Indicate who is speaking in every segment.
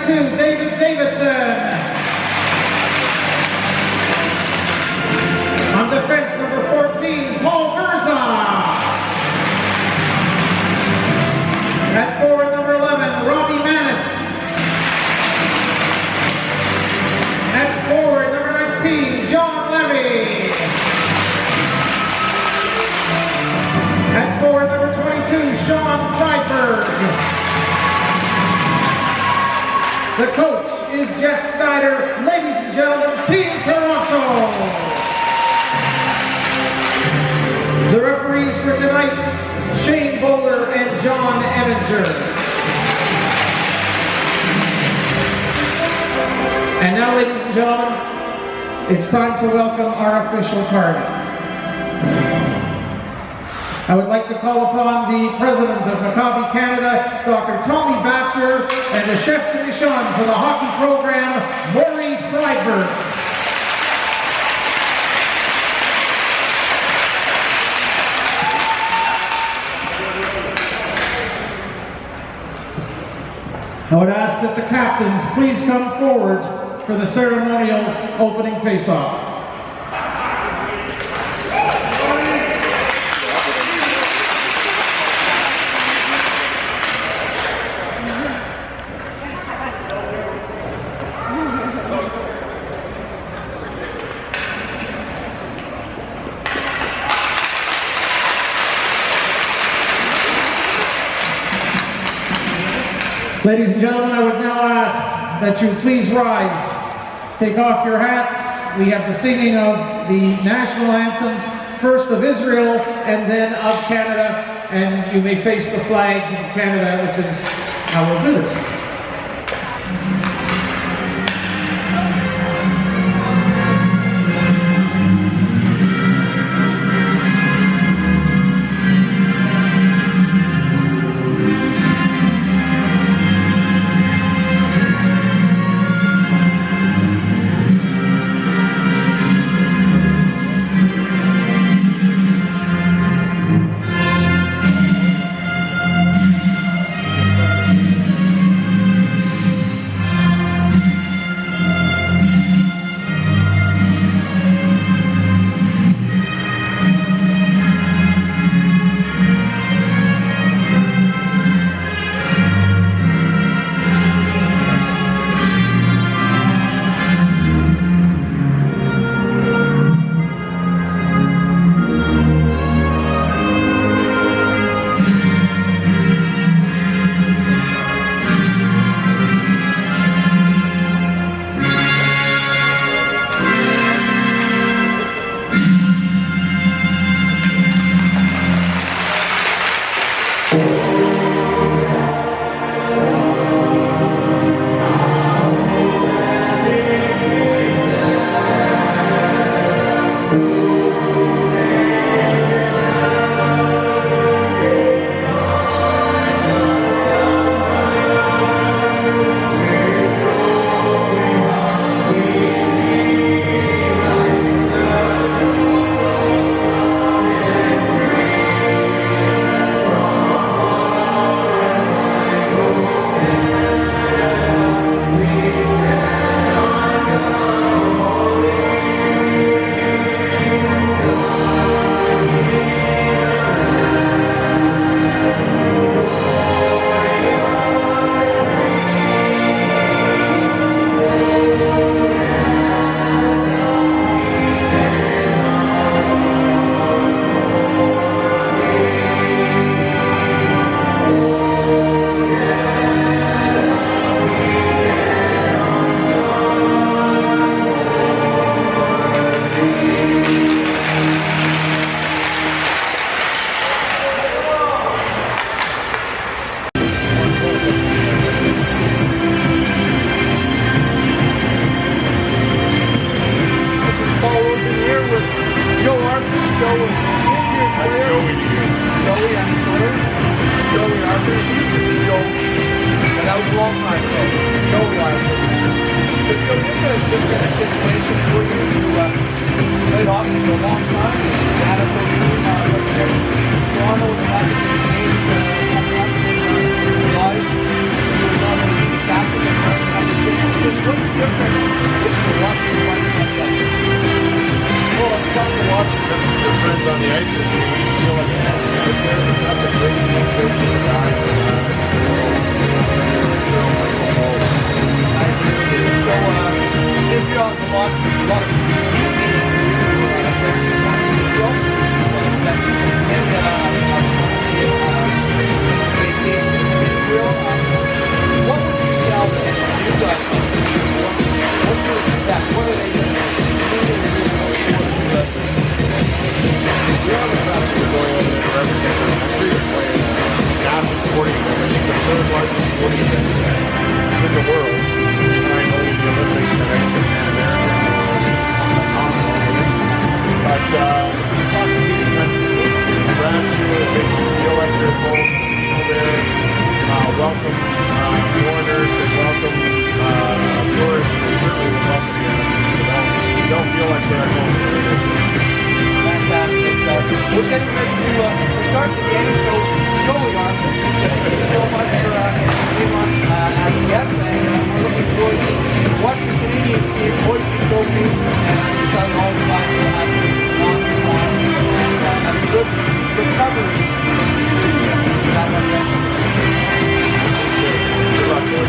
Speaker 1: 32, David Davidson. On defense, number 14, Paul Mirza. At forward, number 11, Robbie Manis. At forward, number 19, John Levy. At forward, number 22, Sean Freiberg. The coach is Jeff Snyder. Ladies and gentlemen, Team Toronto. The referees for tonight, Shane Bowler and John Eninger. And now, ladies and gentlemen, it's time to welcome our official party. I would like to call upon the President of Maccabi Canada, Dr. Tommy Batcher, and the Chef de Mission for the hockey program, Maury Freiberg. I would ask that the captains please come forward for the ceremonial opening face-off. Ladies and gentlemen, I would now ask that you please rise, take off your hats. We have the singing of the national anthems, first of Israel and then of Canada, and you may face the flag of Canada, which is how we'll do this.
Speaker 2: Toronto was podium in the world. Trying to the Olympics and everything, Pan American, but it's a tough season. Perhaps they feel like they're both people there. Welcome foreigners, they welcome tourists, they certainly will welcome you. You don't feel like they're at home there.
Speaker 3: Fantastic. We're getting ready to start the game, so we are. Thank you so much for being on as a guest, and we're looking forward to watching the Canadian team hoist the trophy and start all the guys will have on and have a good recovery.
Speaker 2: Good luck, boys.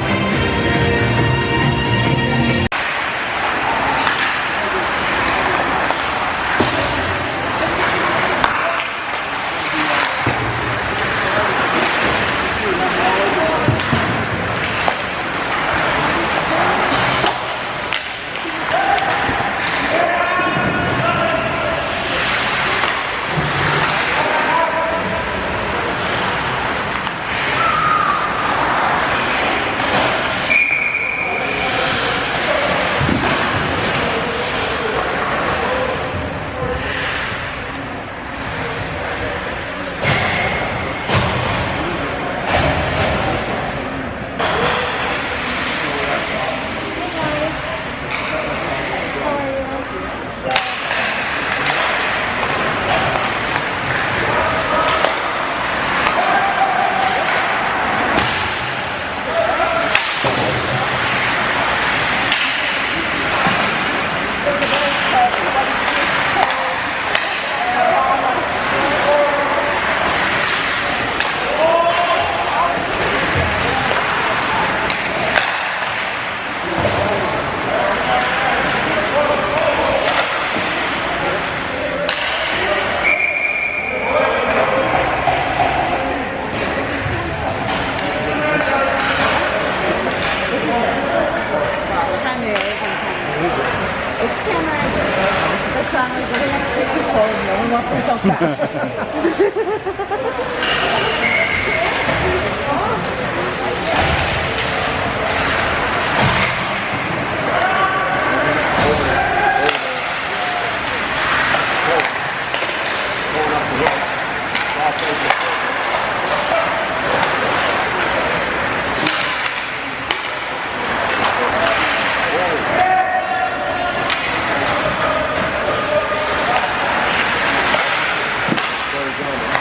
Speaker 2: Going.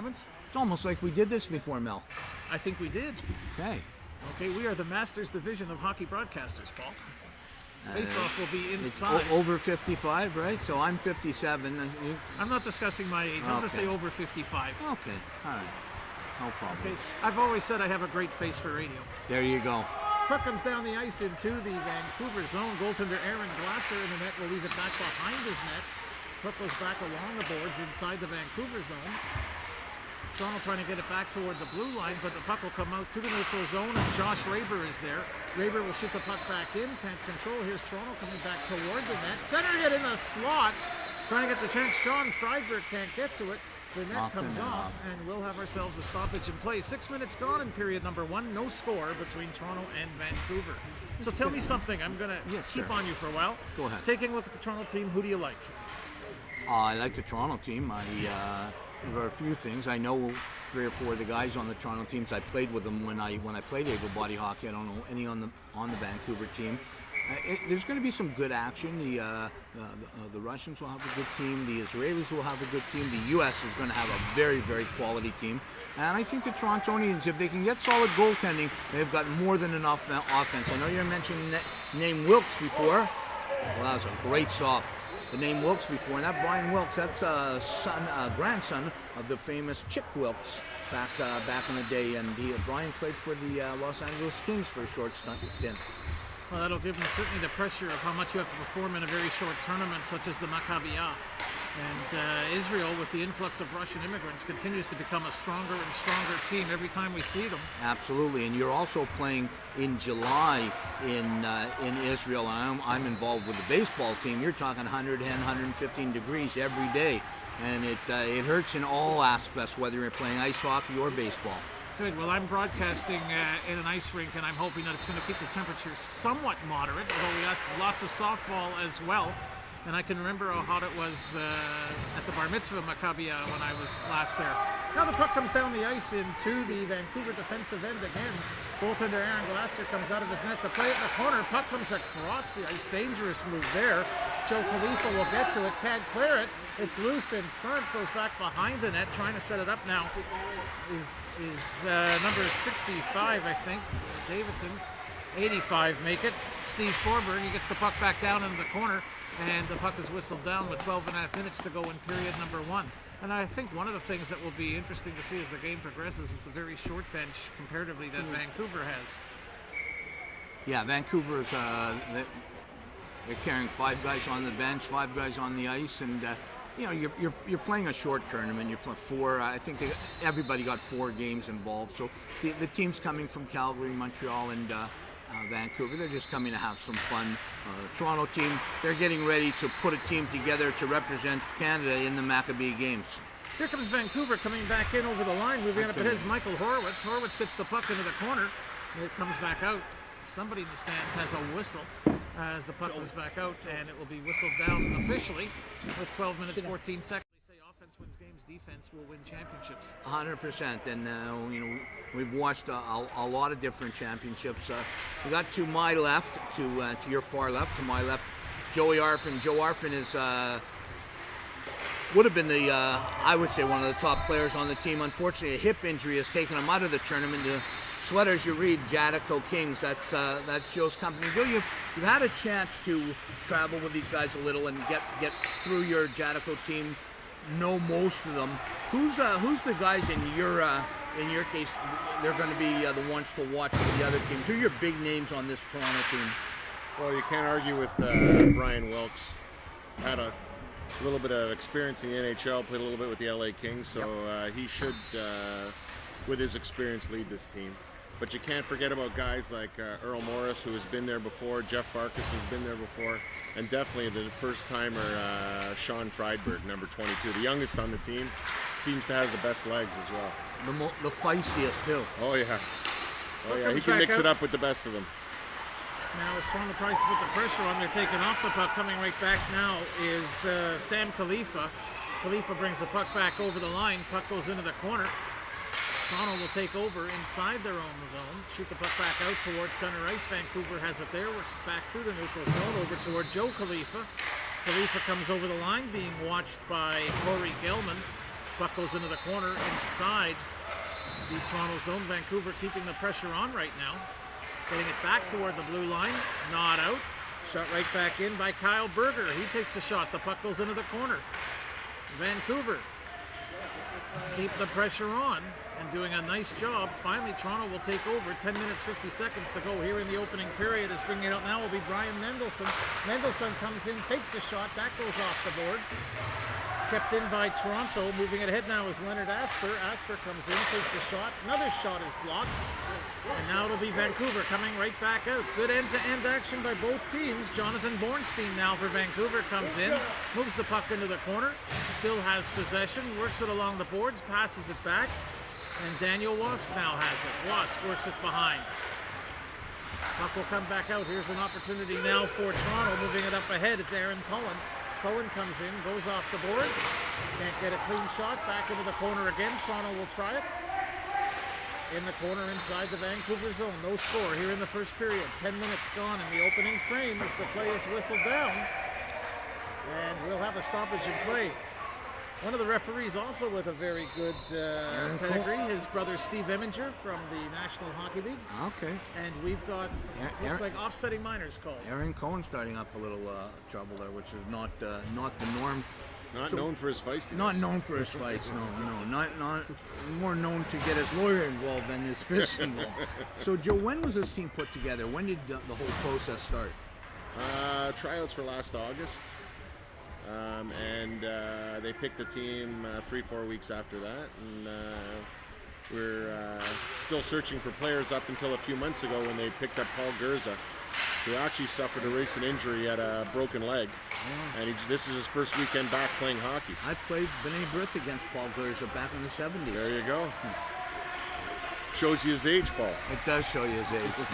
Speaker 4: moment?
Speaker 5: It's almost like we did this before, Mel.
Speaker 4: I think we did.
Speaker 5: Okay.
Speaker 4: Okay, we are the Masters Division of Hockey Broadcasters, Paul. Face-off will be
Speaker 5: It's
Speaker 4: inside.
Speaker 5: over 55, right? So I'm 57.
Speaker 4: I'm not discussing my age. I'm going to say over 55.
Speaker 5: Okay, all right. No problem.
Speaker 4: Okay, I've always said I have a great face for radio.
Speaker 5: There you go.
Speaker 4: Puck comes down the ice into the Vancouver zone. Goaltender Aaron Glasser in the net will leave it back behind his net. Puck goes back along the boards inside the Vancouver zone. Toronto trying to get it back toward the blue line, but the puck will come out to the neutral zone, and Josh Raber is there. Raber will shoot the puck back in, can't control. Here's Toronto coming back toward the net. Centering it in the slot, trying to get the chance. Sean Friedberg can't get to it. The net comes off, and we'll have ourselves a stoppage in play. 6 minutes gone in period number 1. No score between Toronto and Vancouver. So tell me something. I'm going to keep on you for a while.
Speaker 5: Go ahead.
Speaker 4: Taking a look at the Toronto team, who do you like?
Speaker 5: I like the Toronto team. There are a few things. I know 3 or 4 of the guys on the Toronto teams. I played with them when I played able body hockey. I don't know any on the Vancouver team. There's going to be some good action. The Russians will have a good team. The Israelis will have a good team. The U.S. is going to have a very, very quality team. And I think the Torontonians, if they can get solid goaltending, they've got more than enough offense. I know you mentioned the name Wilkes before. Well, that was a great stop. The name Wilkes before, and that Brian Wilkes, that's a grandson of the famous Chick Wilkes back in the day. And Brian played for the Los Angeles Kings for a short stint.
Speaker 4: Well, that'll give them certainly the pressure of how much you have to perform in a very short tournament such as the Maccabi. And Israel, with the influx of Russian immigrants, continues to become a stronger and stronger team every time we see them.
Speaker 5: Absolutely, and you're also playing in July in Israel. And I'm involved with the baseball team. You're talking 110, 115 degrees every day, and it hurts in all aspects, whether you're playing ice hockey or baseball.
Speaker 4: Good. Well, I'm broadcasting in an ice rink, and I'm hoping that it's going to keep the temperature somewhat moderate, although we have lots of softball as well. And I can remember how hot it was at the Bar Mitzvah Maccabi when I was last there. Now the puck comes down the ice into the Vancouver defensive end again. Goaltender Aaron Glasser comes out of his net to play it in the corner. Puck comes across the ice. Dangerous move there. Joe Khalifa will get to it. Can't clear it. It's loose in front. Goes back behind the net. Trying to set it up now is number 65, I think. Davidson. 85 make it. Steve Forberg. He gets the puck back down into the corner. And the puck is whistled down with 12.5 minutes to go in period number 1. And I think one of the things that will be interesting to see as the game progresses is the very short bench comparatively that Vancouver has.
Speaker 5: Yeah, Vancouver's they're carrying 5 guys on the bench, 5 guys on the ice, and you're playing a short tournament. You're playing 4. I think everybody got 4 games involved. So the teams coming from Calgary, Montreal, and Vancouver, they're just coming to have some fun. Toronto team, they're getting ready to put a team together to represent Canada in the Maccabi games.
Speaker 4: Here comes Vancouver coming back in over the line. Moving up ahead is Michael Horowitz. Horowitz gets the puck into the corner. It comes back out. Somebody in the stands has a whistle as the puck goes back out, and it will be whistled down officially with 12 minutes 14 seconds. They say offense wins games, defense will win championships.
Speaker 5: 100%, and we've watched a lot of different championships. We got to my left, to your far left, to my left, Joey Arfin. Joe Arfin is would have been I would say one of the top players on the team. Unfortunately, a hip injury has taken him out of the tournament. Sweaters you read, Jadico Kings. That's Joe's company. Joe, you've had a chance to travel with these guys a little and get through your Jadico team. Know most of them. Who's the guys in your case? They're going to be the ones to watch for the other teams. Who are your big names on this Toronto team?
Speaker 6: Well, you can't argue with Brian Wilkes. Had a little bit of experience in the NHL. Played a little bit with the LA Kings, so he should, with his experience, lead this team. But you can't forget about guys like Earl Morris, who has been there before. Jeff Farkas has been there before. And definitely the first-timer, Sean Friedberg, number 22. The youngest on the team. Seems to have the best legs as well.
Speaker 5: The feistiest, too.
Speaker 6: Oh, yeah. Oh, yeah. He can mix it up with the best of them.
Speaker 4: Now as Toronto tries to put the pressure on, they're taking off the puck. Coming right back now is Sam Khalifa. Khalifa brings the puck back over the line. Puck goes into the corner. Toronto will take over inside their own zone, shoot the puck back out towards center ice. Vancouver has it there, works back through the neutral zone over toward Joe Khalifa. Khalifa comes over the line, being watched by Corey Gelman. Puck goes into the corner inside the Toronto zone. Vancouver keeping the pressure on right now. Getting it back toward the blue line. Not out. Shot right back in by Kyle Berger. He takes a shot. The puck goes into the corner. Vancouver keep the pressure on and doing a nice job. Finally, Toronto will take over. 10 minutes, 50 seconds to go here in the opening period. Is bringing it up now will be Brian Mendelson. Mendelson comes in, takes a shot. That goes off the boards. Kept in by Toronto. Moving it ahead now is Leonard Asper. Asper comes in, takes a shot. Another shot is blocked. And now it'll be Vancouver coming right back out. Good end-to-end action by both teams. Jonathan Bornstein now for Vancouver comes in. Moves the puck into the corner. Still has possession. Works it along the boards. Passes it back. And Daniel Wask now has it. Wask works it behind. Puck will come back out. Here's an opportunity now for Toronto. Moving it up ahead. It's Aaron Cullen. Cullen comes in, goes off the boards. Can't get a clean shot. Back into the corner again. Toronto will try it. In the corner inside the Vancouver zone. No score here in the first period. 10 minutes gone in the opening frame as the play is whistled down. And we'll have a stoppage in play. One of the referees also with a very good pedigree, his brother Steve Eminger from the National Hockey League.
Speaker 5: Okay.
Speaker 4: And we've got, looks like offsetting minors called.
Speaker 5: Aaron Cohen starting up a little trouble there, which is not the norm.
Speaker 6: Not known for his feistiness.
Speaker 5: Not known for his fights, no. Not more known to get his lawyer involved than his fist involved. So, Joe, when was this team put together? When did the whole process start?
Speaker 6: Tryouts for last August. And they picked the team 3-4 weeks after that. And we're still searching for players up until a few months ago when they picked up Paul Gerza, who actually suffered a recent injury at a broken leg. Yeah. And this is his first weekend back playing hockey.
Speaker 5: I played B'nai B'rith against Paul Gerza back in the 70s.
Speaker 6: There you go. Shows you his age, Paul.
Speaker 5: It does show you his age.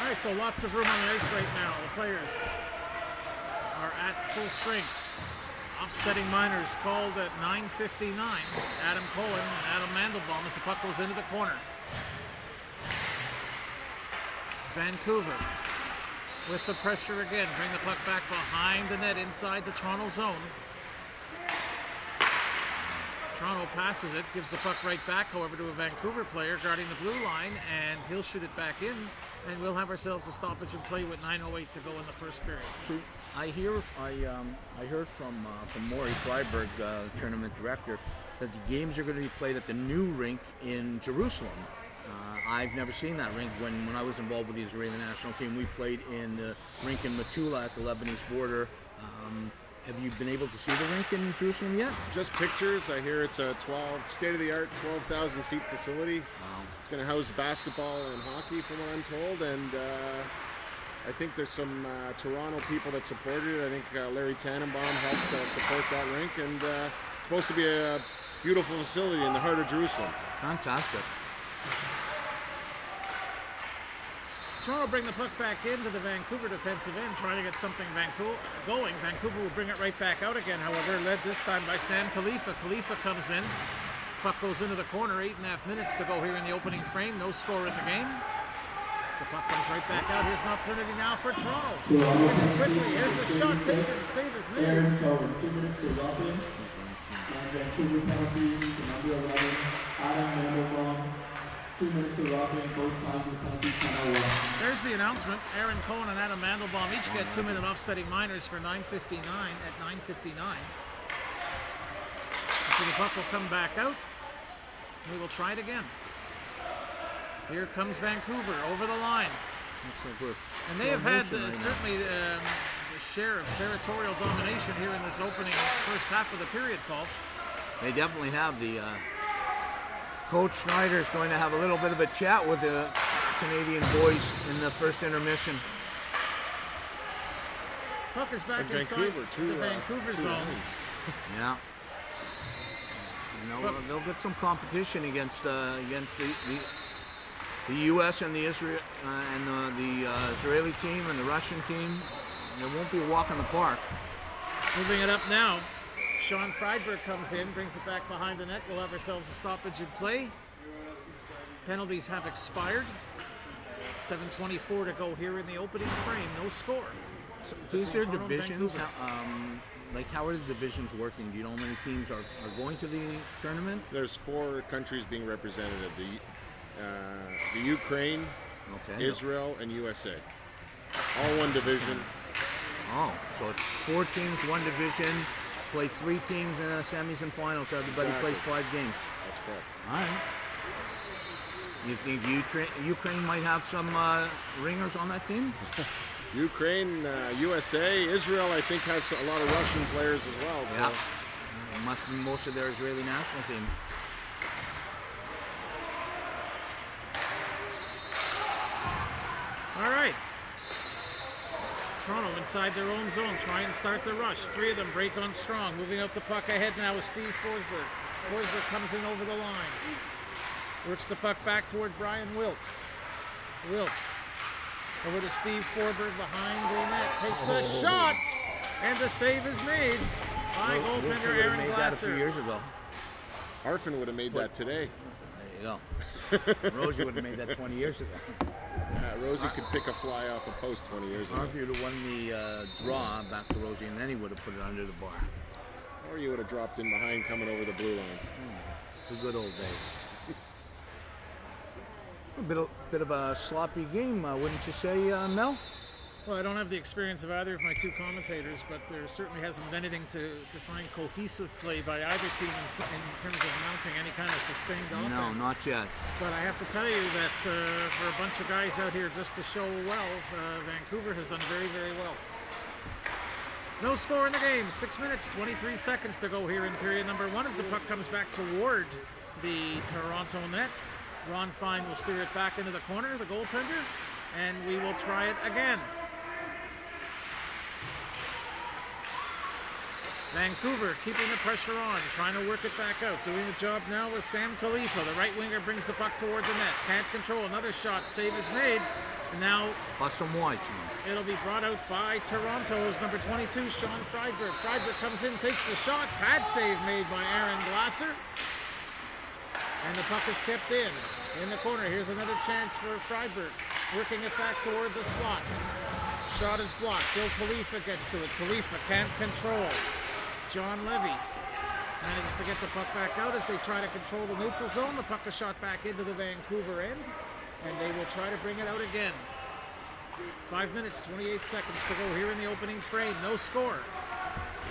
Speaker 4: All right, so lots of room on the ice right now. The players are at full strength. Offsetting minors called at 9:59. Adam Cohen and Adam Mandelbaum as the puck goes into the corner. Vancouver with the pressure again. Bring the puck back behind the net inside the Toronto zone. Toronto passes it, gives the puck right back, however, to a Vancouver player guarding the blue line, and he'll shoot it back in, and we'll have ourselves a stoppage and play with 9:08 to go in the first period.
Speaker 5: So I heard from Maury Freiberg, the tournament director, that the games are going to be played at the new rink in Jerusalem. I've never seen that rink. When I was involved with the Israeli national team, we played in the rink in Metula at the Lebanese border. Have you been able to see the rink in Jerusalem yet?
Speaker 6: Just pictures. I hear it's a state-of-the-art 12,000 seat facility.
Speaker 5: Wow.
Speaker 6: It's going to house basketball and hockey, from what I'm told, and I think there's some Toronto people that supported it. I think Larry Tannenbaum helped support that rink, and it's supposed to be a beautiful facility in the heart of Jerusalem.
Speaker 5: Fantastic.
Speaker 4: Toronto bring the puck back into the Vancouver defensive end, trying to get something going. Vancouver will bring it right back out again, however, led this time by Sam Khalifa. Khalifa comes in. Puck goes into the corner, 8.5 minutes to go here in the opening frame. No score in the game. As the puck comes right back out. Here's an opportunity now for Toronto. Quickly, here's the shot taken. Save is made.
Speaker 7: Aaron Cohen, 2 minutes for Robin. And Vancouver penalty to number 11, Adam Mandelbaum. 2 minutes for Robin, both times of the penalty, 10-01.
Speaker 4: There's the announcement. Aaron Cohen and Adam Mandelbaum each get 2-minute offsetting minors for 9:59 at 9:59. So the puck will come back out. We will try it again. Here comes Vancouver over the line. And they have had certainly the share of territorial domination here in this opening first half of the period, Paul.
Speaker 5: They definitely have. The Coach Schneider is going to have a little bit of a chat with the Canadian boys in the first intermission.
Speaker 4: Puck is back
Speaker 6: And
Speaker 4: inside
Speaker 6: Vancouver,
Speaker 4: the Vancouver zone.
Speaker 5: Yeah. They'll get some competition against the U.S. and the Israel and the Israeli team and the Russian team. It won't be a walk in the park.
Speaker 4: Moving it up now. Sean Friedberg comes in, brings it back behind the net. We'll have ourselves a stoppage in play. Penalties have expired. 7:24 to go here in the opening frame. No score.
Speaker 5: These are
Speaker 4: Toronto and
Speaker 5: divisions.
Speaker 4: Vancouver.
Speaker 5: How are the divisions working? Do you know how many teams are going to the tournament?
Speaker 6: There's 4 countries being represented: the Ukraine,
Speaker 5: Okay.
Speaker 6: Israel, and USA. All one division.
Speaker 5: Oh, so it's 4 teams, 1 division, play 3 teams in the semis and finals. So everybody
Speaker 6: Exactly.
Speaker 5: plays 5 games.
Speaker 6: That's correct.
Speaker 5: All right. You think Ukraine might have some ringers on that team?
Speaker 6: Ukraine, USA, Israel, I think has a lot of Russian players as well. So.
Speaker 5: Yeah. It must be most of their Israeli national team.
Speaker 4: All right. Toronto inside their own zone, try and start the rush. 3 of them break on strong. Moving out the puck ahead now is Steve Forsberg. Forsberg comes in over the line. Works the puck back toward Brian Wilkes. Wilkes over to Steve Forsberg behind the net. Takes the shot, and the save is made by
Speaker 5: Wilkes
Speaker 4: goaltender
Speaker 5: would have
Speaker 4: Aaron
Speaker 5: made that a few
Speaker 4: Glasser.
Speaker 5: years ago.
Speaker 6: Arfin would have made that today.
Speaker 5: There you go. Rosie would have made that 20 years ago.
Speaker 6: Rosie could pick a fly off a post 20 years ago.
Speaker 5: Harvey would have won the draw back to Rosie, and then he would have put it under the bar.
Speaker 6: Or you would have dropped in behind coming over the blue line.
Speaker 5: The good old days. A bit of a sloppy game, wouldn't you say, Mel?
Speaker 4: Well, I don't have the experience of either of my 2 commentators, but there certainly hasn't been anything to find cohesive play by either team in terms of mounting any kind of sustained offense.
Speaker 5: No, not yet.
Speaker 4: But I have to tell you that for a bunch of guys out here just to show well, Vancouver has done very, very well. No score in the game. 6 minutes, 23 seconds to go here in period number 1 as the puck comes back toward the Toronto net. Ron Fine will steer it back into the corner, the goaltender, and we will try it again. Vancouver keeping the pressure on, trying to work it back out. Doing the job now with Sam Khalifa. The right winger brings the puck towards the net. Can't control. Another shot. Save is made. And now
Speaker 5: Bust them wide,
Speaker 4: it'll be brought out by Toronto's number 22, Sean Freiberg. Freiberg comes in, takes the shot. Pad save made by Aaron Glasser. And the puck is kept in the corner. Here's another chance for Freiberg. Working it back toward the slot. Shot is blocked. Joe Khalifa gets to it. Khalifa can't control. John Levy manages to get the puck back out as they try to control the neutral zone. The puck is shot back into the Vancouver end, and they will try to bring it out again. 5 minutes, 28 seconds to go here in the opening frame. No score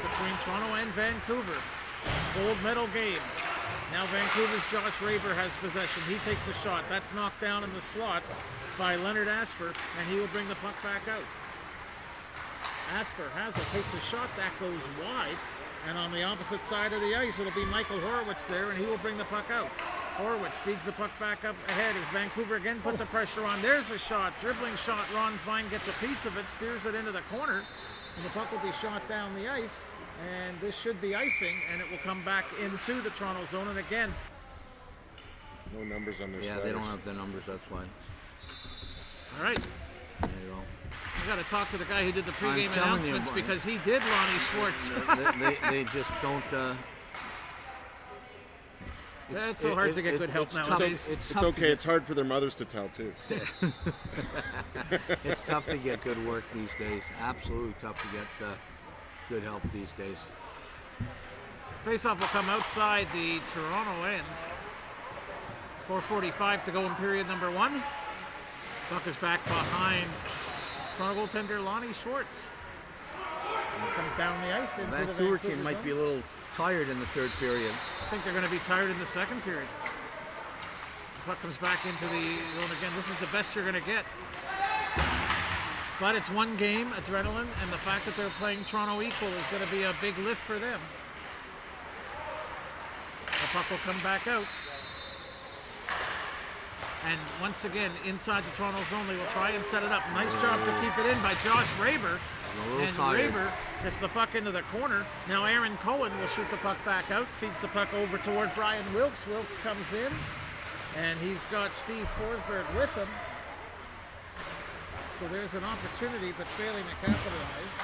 Speaker 4: between Toronto and Vancouver. Gold medal game. Now Vancouver's Josh Raber has possession. He takes a shot. That's knocked down in the slot by Leonard Asper, and he will bring the puck back out. Asper has it, takes a shot, that goes wide. And on the opposite side of the ice, it'll be Michael Horowitz there, and he will bring the puck out. Horowitz feeds the puck back up ahead as Vancouver again put the pressure on. There's a shot, dribbling shot. Ron Fine gets a piece of it, steers it into the corner, and the puck will be shot down the ice. And this should be icing, and it will come back into the Toronto zone. And again,
Speaker 6: No numbers on their
Speaker 5: Yeah,
Speaker 6: sliders.
Speaker 5: they don't have the numbers, that's why.
Speaker 4: all right,
Speaker 5: There you go.
Speaker 4: I got to talk to the guy who did the
Speaker 5: I'm
Speaker 4: pregame
Speaker 5: telling you,
Speaker 4: announcements
Speaker 5: Brian.
Speaker 4: because he did Lonnie Schwartz.
Speaker 5: They just don't.
Speaker 4: It's so hard to get good help
Speaker 5: tough.
Speaker 4: nowadays.
Speaker 6: It's
Speaker 5: tough to
Speaker 6: okay.
Speaker 5: get-
Speaker 6: It's hard for their mothers to tell too.
Speaker 5: It's tough to get good work these days. Absolutely tough to get good help these days.
Speaker 4: Faceoff will come outside the Toronto end. 4:45 to go in period number 1. Puck is back behind Toronto goaltender Lonnie Schwartz. Comes down the ice into the
Speaker 5: Vancouver
Speaker 4: Vancouver
Speaker 5: team might
Speaker 4: zone.
Speaker 5: be a little tired in the third period.
Speaker 4: I think they're going to be tired in the second period. The puck comes back into the zone again. This is the best you're going to get. But it's one game, adrenaline, and the fact that they're playing Toronto equal is going to be a big lift for them. The puck will come back out. And once again, inside the Toronto zone, they will try and set it up. Nice job to keep it in by Josh Raber.
Speaker 5: A little
Speaker 4: And
Speaker 5: tired.
Speaker 4: Raber gets the puck into the corner. Now Aaron Cohen will shoot the puck back out, feeds the puck over toward Brian Wilkes. Wilkes comes in, and he's got Steve Forsberg with him. So there's an opportunity, but failing to capitalize.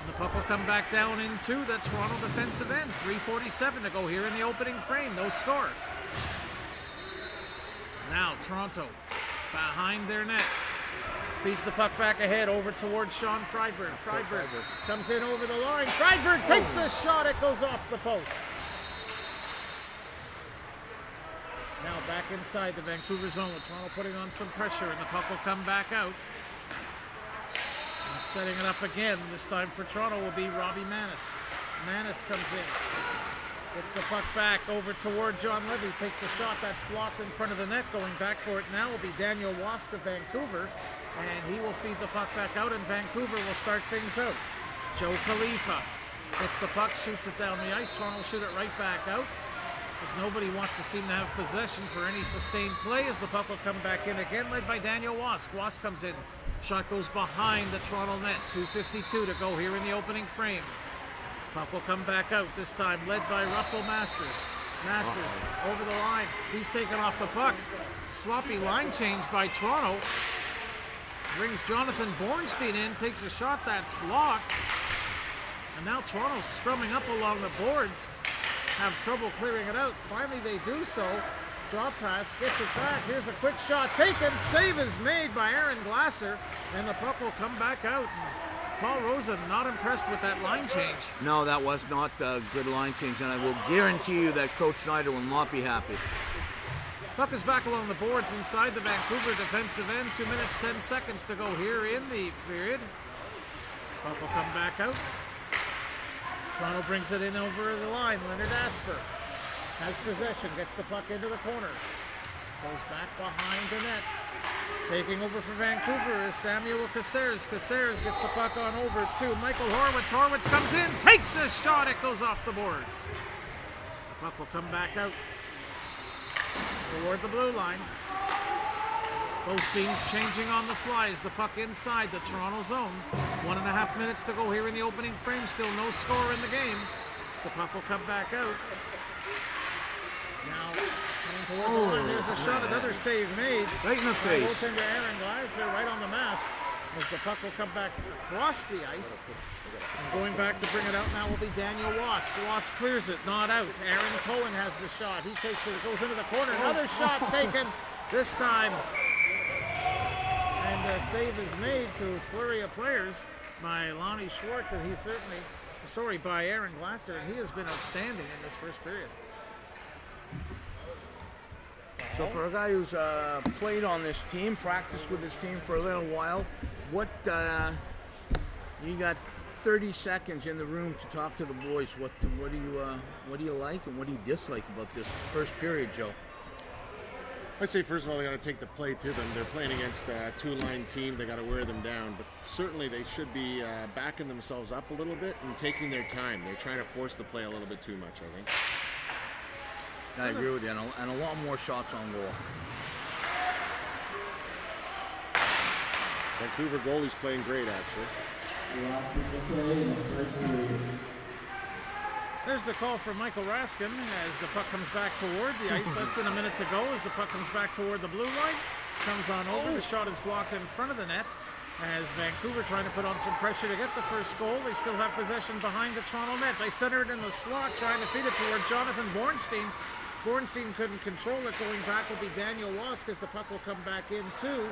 Speaker 4: And the puck will come back down into the Toronto defensive end. 3:47 to go here in the opening frame. No score. Now Toronto behind their net. Feeds the puck back ahead over towards Sean Freiberg. Freiberg comes in over the line. Freiberg takes a shot. It goes off the post. Now back inside the Vancouver zone with Toronto putting on some pressure, and the puck will come back out. And setting it up again, this time for Toronto, will be Robbie Manis. Manis comes in. Gets the puck back over toward John Levy. Takes a shot that's blocked in front of the net. Going back for it now will be Daniel Wask of Vancouver. And he will feed the puck back out, and Vancouver will start things out. Joe Khalifa gets the puck, shoots it down the ice. Toronto will shoot it right back out, because nobody wants to seem to have possession for any sustained play, as the puck will come back in again, led by Daniel Wask. Wask comes in. Shot goes behind the Toronto net. 2:52 to go here in the opening frame. Puck will come back out, this time led by Russell Masters. Masters over the line. He's taken off the puck. Sloppy line change by Toronto. Brings Jonathan Bornstein in, takes a shot that's blocked. And now Toronto's scrumming up along the boards. Have trouble clearing it out. Finally they do so. Drop pass, gets it back. Here's a quick shot taken. Save is made by Aaron Glasser. And the puck will come back out. Paul Rosen not impressed with that line change.
Speaker 5: No, that was not a good line change, and I will guarantee you that Coach Snyder will not be happy.
Speaker 4: Puck is back along the boards inside the Vancouver defensive end. 2 minutes, 10 seconds to go here in the period. Puck will come back out. Toronto brings it in over the line. Leonard Asper has possession, gets the puck into the corner. Goes back behind the net. Taking over for Vancouver is Samuel Caceres. Caceres gets the puck on over to Michael Horwitz. Horwitz comes in, takes a shot, it goes off the boards. The puck will come back out toward the blue line. Both teams changing on the fly as the puck inside the Toronto zone. 1.5 minutes to go here in the opening frame. Still no score in the game. The puck will come back out. Now, coming toward the line, there's a shot, another save made.
Speaker 5: Right in the face.
Speaker 4: Goaltender Aaron Glasser right on the mask. As the puck will come back across the ice. And going back to bring it out now will be Daniel Wask. Wask clears it, not out. Aaron Cohen has the shot. He takes it, goes into the corner. Another shot taken, this time. And the save is made through a flurry of players by Lonnie Schwartz, and he's certainly, by Aaron Glasser, and he has been outstanding in this first period.
Speaker 5: So for a guy who's played on this team, practiced with this team for a little while, what you got 30 seconds in the room to talk to the boys. What do you like and what do you dislike about this first period, Joe?
Speaker 6: I say first of all, they got to take the play to them. They're playing against a two-line team. They got to wear them down. But certainly they should be backing themselves up a little bit and taking their time. They're trying to force the play a little bit too much, I think.
Speaker 5: I agree with you, and a lot more shots on goal.
Speaker 6: Vancouver goalie's playing great, actually.
Speaker 7: Last play in the first period.
Speaker 4: There's the call from Michael Raskin as the puck comes back toward the ice. Less than a minute to go as the puck comes back toward the blue line. Comes on over. The shot is blocked in front of the net as Vancouver trying to put on some pressure to get the first goal. They still have possession behind the Toronto net. They center it in the slot, trying to feed it toward Jonathan Bornstein. Bornstein couldn't control it. Going back will be Daniel Wask as the puck will come back into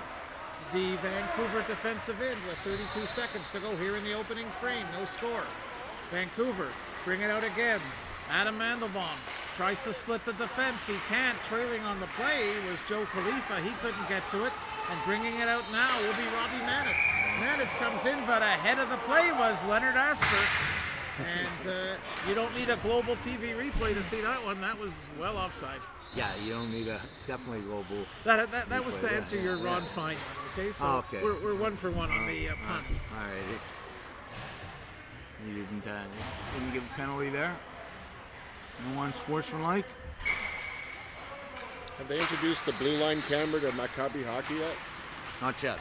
Speaker 4: the Vancouver defensive end with 32 seconds to go here in the opening frame. No score. Vancouver bring it out again. Adam Mandelbaum tries to split the defense. He can't. Trailing on the play was Joe Khalifa. He couldn't get to it. And bringing it out now will be Robbie Manis. Manis comes in, but ahead of the play was Leonard Asper. And you don't need a global TV replay to see that one. That was well offside.
Speaker 5: Yeah, you don't need a definitely global.
Speaker 4: That was to answer your Ron Fine. Okay, so
Speaker 5: okay.
Speaker 4: We're 1 for 1 on the punts.
Speaker 5: All right. He didn't give a penalty there. No unsportsmanlike.
Speaker 6: Have they introduced the blue line camera to Maccabi hockey yet?
Speaker 5: Not yet.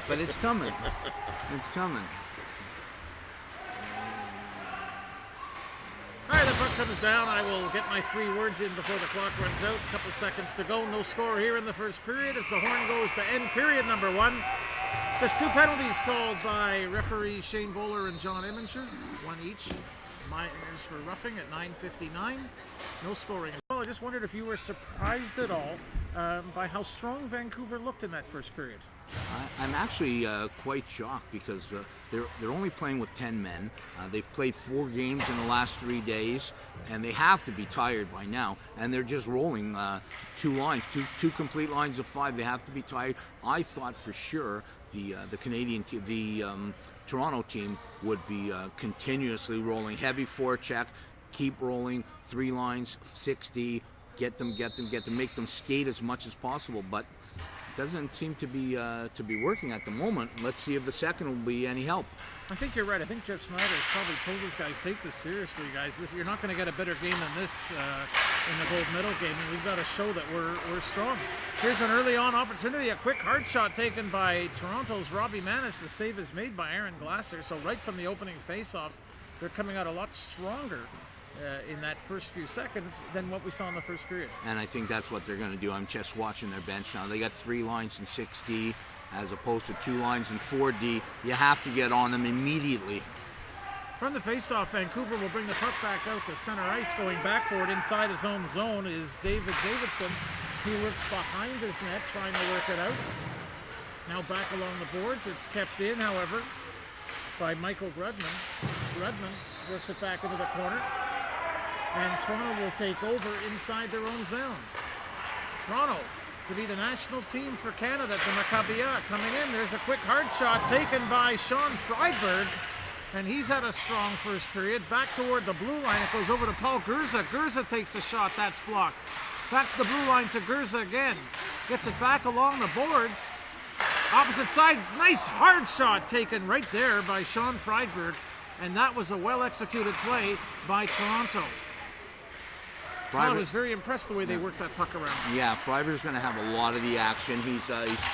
Speaker 5: But it's coming. It's coming.
Speaker 4: All right, the puck comes down. I will get my 3 words in before the clock runs out. A couple seconds to go. No score here in the first period as the horn goes to end period number 1. There's 2 penalties called by referees Shane Bowler and John Eminger, 1 each. Minors for roughing at 9:59. No scoring. Well, I just wondered if you were surprised at all by how strong Vancouver looked in that first period.
Speaker 5: I'm actually quite shocked because they're only playing with 10 men. They've played 4 games in the last 3 days, and they have to be tired by now. And they're just rolling 2 lines, two complete lines of 5. They have to be tired. I thought for sure the Canadian team, the Toronto team, would be continuously rolling, heavy forecheck, keep rolling, 3 lines, 60, get them, make them skate as much as possible. But doesn't seem to be working at the moment. Let's see if the second will be any help.
Speaker 4: I think you're right. I think Jeff Snyder has probably told his guys, take this seriously, guys. You're not going to get a better game than this in the gold medal game, and we've got to show that we're strong. Here's an early on opportunity, a quick hard shot taken by Toronto's Robbie Manis. The save is made by Aaron Glasser. So right from the opening face-off, they're coming out a lot stronger in that first few seconds than what we saw in the first period.
Speaker 5: And I think that's what they're going to do. I'm just watching their bench now. They got 3 lines in 6D as opposed to 2 lines in 4D. You have to get on them immediately.
Speaker 4: From the face-off, Vancouver will bring the puck back out to center ice. Going back for it inside his own zone is David Davidson. He works behind his net, trying to work it out. Now back along the boards. It's kept in, however, by Michael Grudman. Grudman works it back into the corner. And Toronto will take over inside their own zone. Toronto to be the national team for Canada. The Maccabi coming in. There's a quick hard shot taken by Sean Freiberg. And he's had a strong first period. Back toward the blue line. It goes over to Paul Gurza. Gurza takes a shot. That's blocked. Back to the blue line to Gurza again. Gets it back along the boards. Opposite side. Nice hard shot taken right there by Sean Freiberg. And that was a well-executed play by Toronto. I was very impressed the way they worked that puck around.
Speaker 5: Yeah, Freiberg's going to have a lot of the action. He's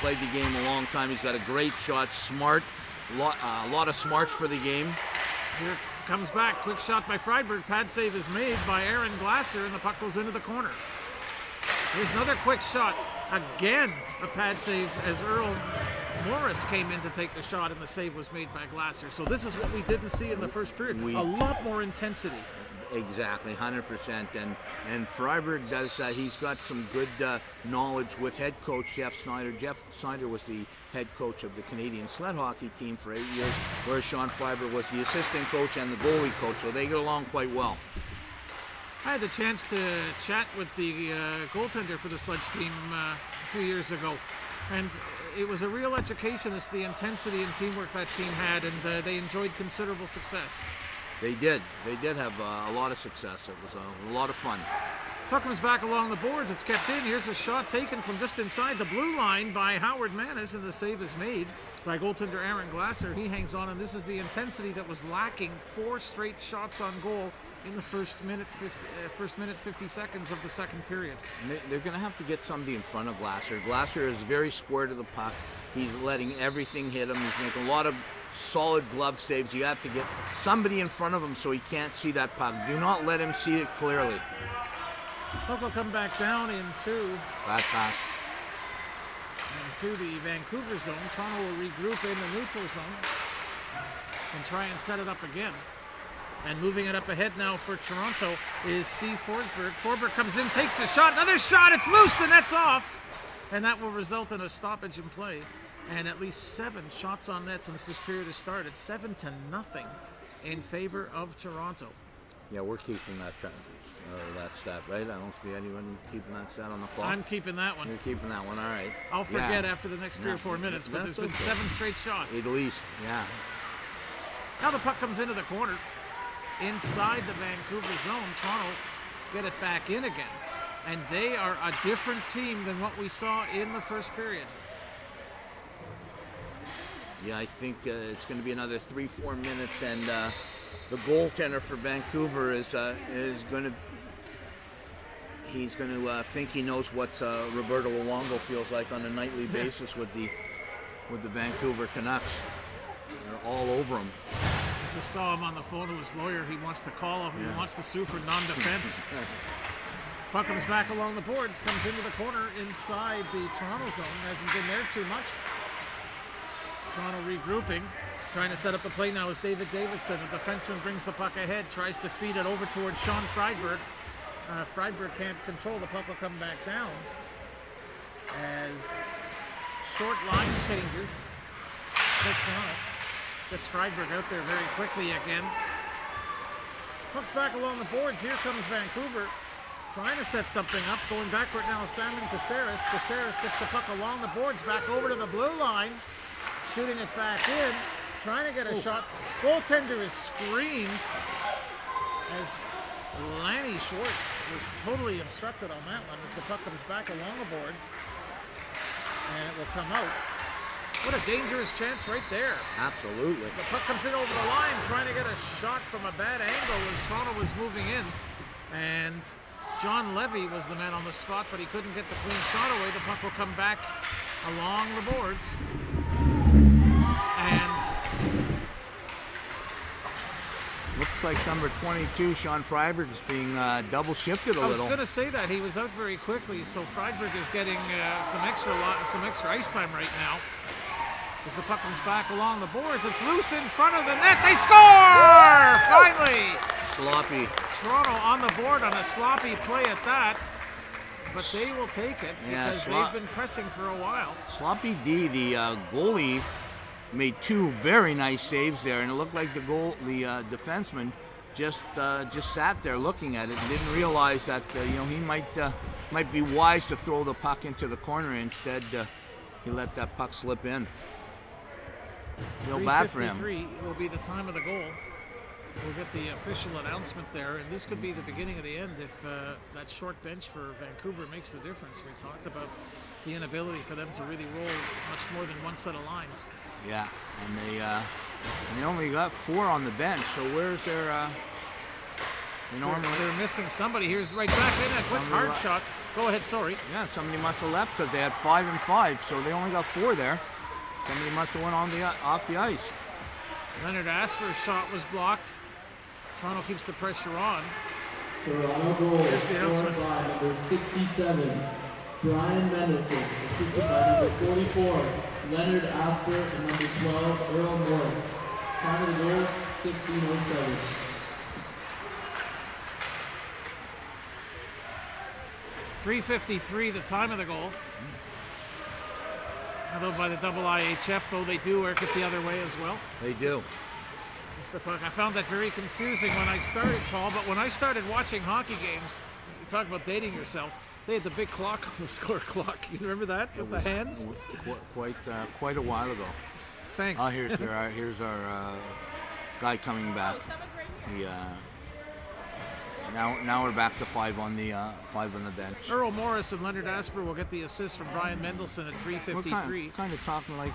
Speaker 5: played the game a long time. He's got a great shot, smart, a lot of smarts for the game.
Speaker 4: Here comes back, quick shot by Freiberg. Pad save is made by Aaron Glasser, and the puck goes into the corner. Here's another quick shot. Again, a pad save as Earl Morris came in to take the shot, and the save was made by Glasser. So this is what we didn't see in the first period. A lot more intensity.
Speaker 5: Exactly, 100%. And Freiberg does. He's got some good knowledge with head coach Jeff Snyder. Jeff Snyder was the head coach of the Canadian sled hockey team for 8 years, whereas Sean Freiberg was the assistant coach and the goalie coach. So they get along quite well.
Speaker 4: I had the chance to chat with the goaltender for the Sledge team a few years ago, and it was a real education as to the intensity and teamwork that team had, and they enjoyed considerable success.
Speaker 5: They did. They did have a lot of success. It was a lot of fun.
Speaker 4: Puck comes back along the boards. It's kept in. Here's a shot taken from just inside the blue line by Howard Manis, and the save is made by goaltender Aaron Glasser. He hangs on, and this is the intensity that was lacking. 4 straight shots on goal in the first minute 50 seconds of the second period.
Speaker 5: They're going to have to get somebody in front of Glasser. Glasser is very square to the puck. He's letting everything hit him. He's making a lot of solid glove saves. You have to get somebody in front of him so he can't see that puck. Do not let him see it clearly.
Speaker 4: Puck will come back down into
Speaker 5: that pass.
Speaker 4: Into the Vancouver zone. Toronto will regroup in the neutral zone and try and set it up again. And moving it up ahead now for Toronto is Steve Forsberg. Forsberg comes in, takes a shot. Another shot. It's loose. The net's off. And that will result in a stoppage in play. And at least 7 shots on net since this period has started. 7-0 in favor of Toronto.
Speaker 5: Yeah, we're keeping that stat, right? I don't see anyone keeping that stat on the clock.
Speaker 4: I'm keeping that one.
Speaker 5: You're keeping that one, all right.
Speaker 4: I'll forget after the next 3 or 4 minutes, but there's been 7 straight shots.
Speaker 5: At least, yeah.
Speaker 4: Now the puck comes into the corner. Inside the Vancouver zone, Toronto get it back in again. And they are a different team than what we saw in the first period.
Speaker 5: Yeah, I think it's going to be another 3-4 minutes, and the goaltender for Vancouver is going to. He's going to think he knows what Roberto Luongo feels like on a nightly basis with the Vancouver Canucks. They're all over him.
Speaker 4: I just saw him on the phone to his lawyer. He wants to call him. He wants to sue for non-defense. Puck comes back along the boards, comes into the corner inside the Toronto zone. Hasn't been there too much. Toronto regrouping, trying to set up the play now is David Davidson. The defenseman brings the puck ahead, tries to feed it over towards Sean Freiberg. Freiberg can't control. The puck will come back down as short line changes. Gets Freiberg out there very quickly again. Puck's back along the boards. Here comes Vancouver. Trying to set something up. Going backward now, Simon Caceres. Caceres gets the puck along the boards. Back over to the blue line. Shooting it back in. Trying to get a shot. Goaltender is screened as Lanny Schwartz was totally obstructed on that one as the puck comes back along the boards. And it will come out. What a dangerous chance right there.
Speaker 5: Absolutely.
Speaker 4: The puck comes in over the line, trying to get a shot from a bad angle as Toronto was moving in. And John Levy was the man on the spot, but he couldn't get the clean shot away. The puck will come back along the boards. And
Speaker 5: looks like number 22, Sean Freiberg, is being double shifted a
Speaker 4: I was
Speaker 5: little.
Speaker 4: going to say that. He was out very quickly, so Freiberg is getting some extra ice time right now. As the puck comes back along the boards, it's loose in front of the net. They score! Finally!
Speaker 5: Sloppy.
Speaker 4: Toronto on the board on a sloppy play at that, but they will take it because they've been pressing for a while.
Speaker 5: Sloppy D, the goalie, made two very nice saves there, and it looked like the defenseman just sat there looking at it and didn't realize that he might be wise to throw the puck into the corner. Instead, he let that puck slip in. Feel bad for him.
Speaker 4: 3:53 will be the time of the goal. We'll get the official announcement there, and this could be the beginning of the end if that short bench for Vancouver makes the difference. We talked about the inability for them to really roll much more than one set of lines.
Speaker 5: Yeah, and they only got 4 on the bench. So where's their?
Speaker 4: They're missing somebody. Here's right back in a quick hard shot. Go ahead, sorry.
Speaker 5: Yeah, somebody must have left because they had 5 and 5, so they only got 4 there. Somebody must have went off the ice.
Speaker 3: Leonard Asper's shot was blocked. Toronto keeps the pressure on.
Speaker 7: Toronto goal
Speaker 3: There's the
Speaker 7: scored
Speaker 3: announcement.
Speaker 7: by number 67, Brian Mendelson, assisted by number 44, Leonard Asper, and number 12, Earl Morris. Time of the goal, 16:07.
Speaker 3: .353 the time of the goal. Although by the double IHF, though they do work it the other way as well.
Speaker 5: They do.
Speaker 3: It's the puck. I found that very confusing when I started, Paul, but when I started watching hockey games, you talk about dating yourself, they had the big clock on the score clock. You remember that with the hands?
Speaker 5: Quite a while ago.
Speaker 3: Thanks.
Speaker 5: Oh, here's our guy coming back. Now we're back to 5 on the bench.
Speaker 3: Earl Morris and Leonard Asper will get the assist from Brian Mendelson at .353.
Speaker 5: We're kind of talking like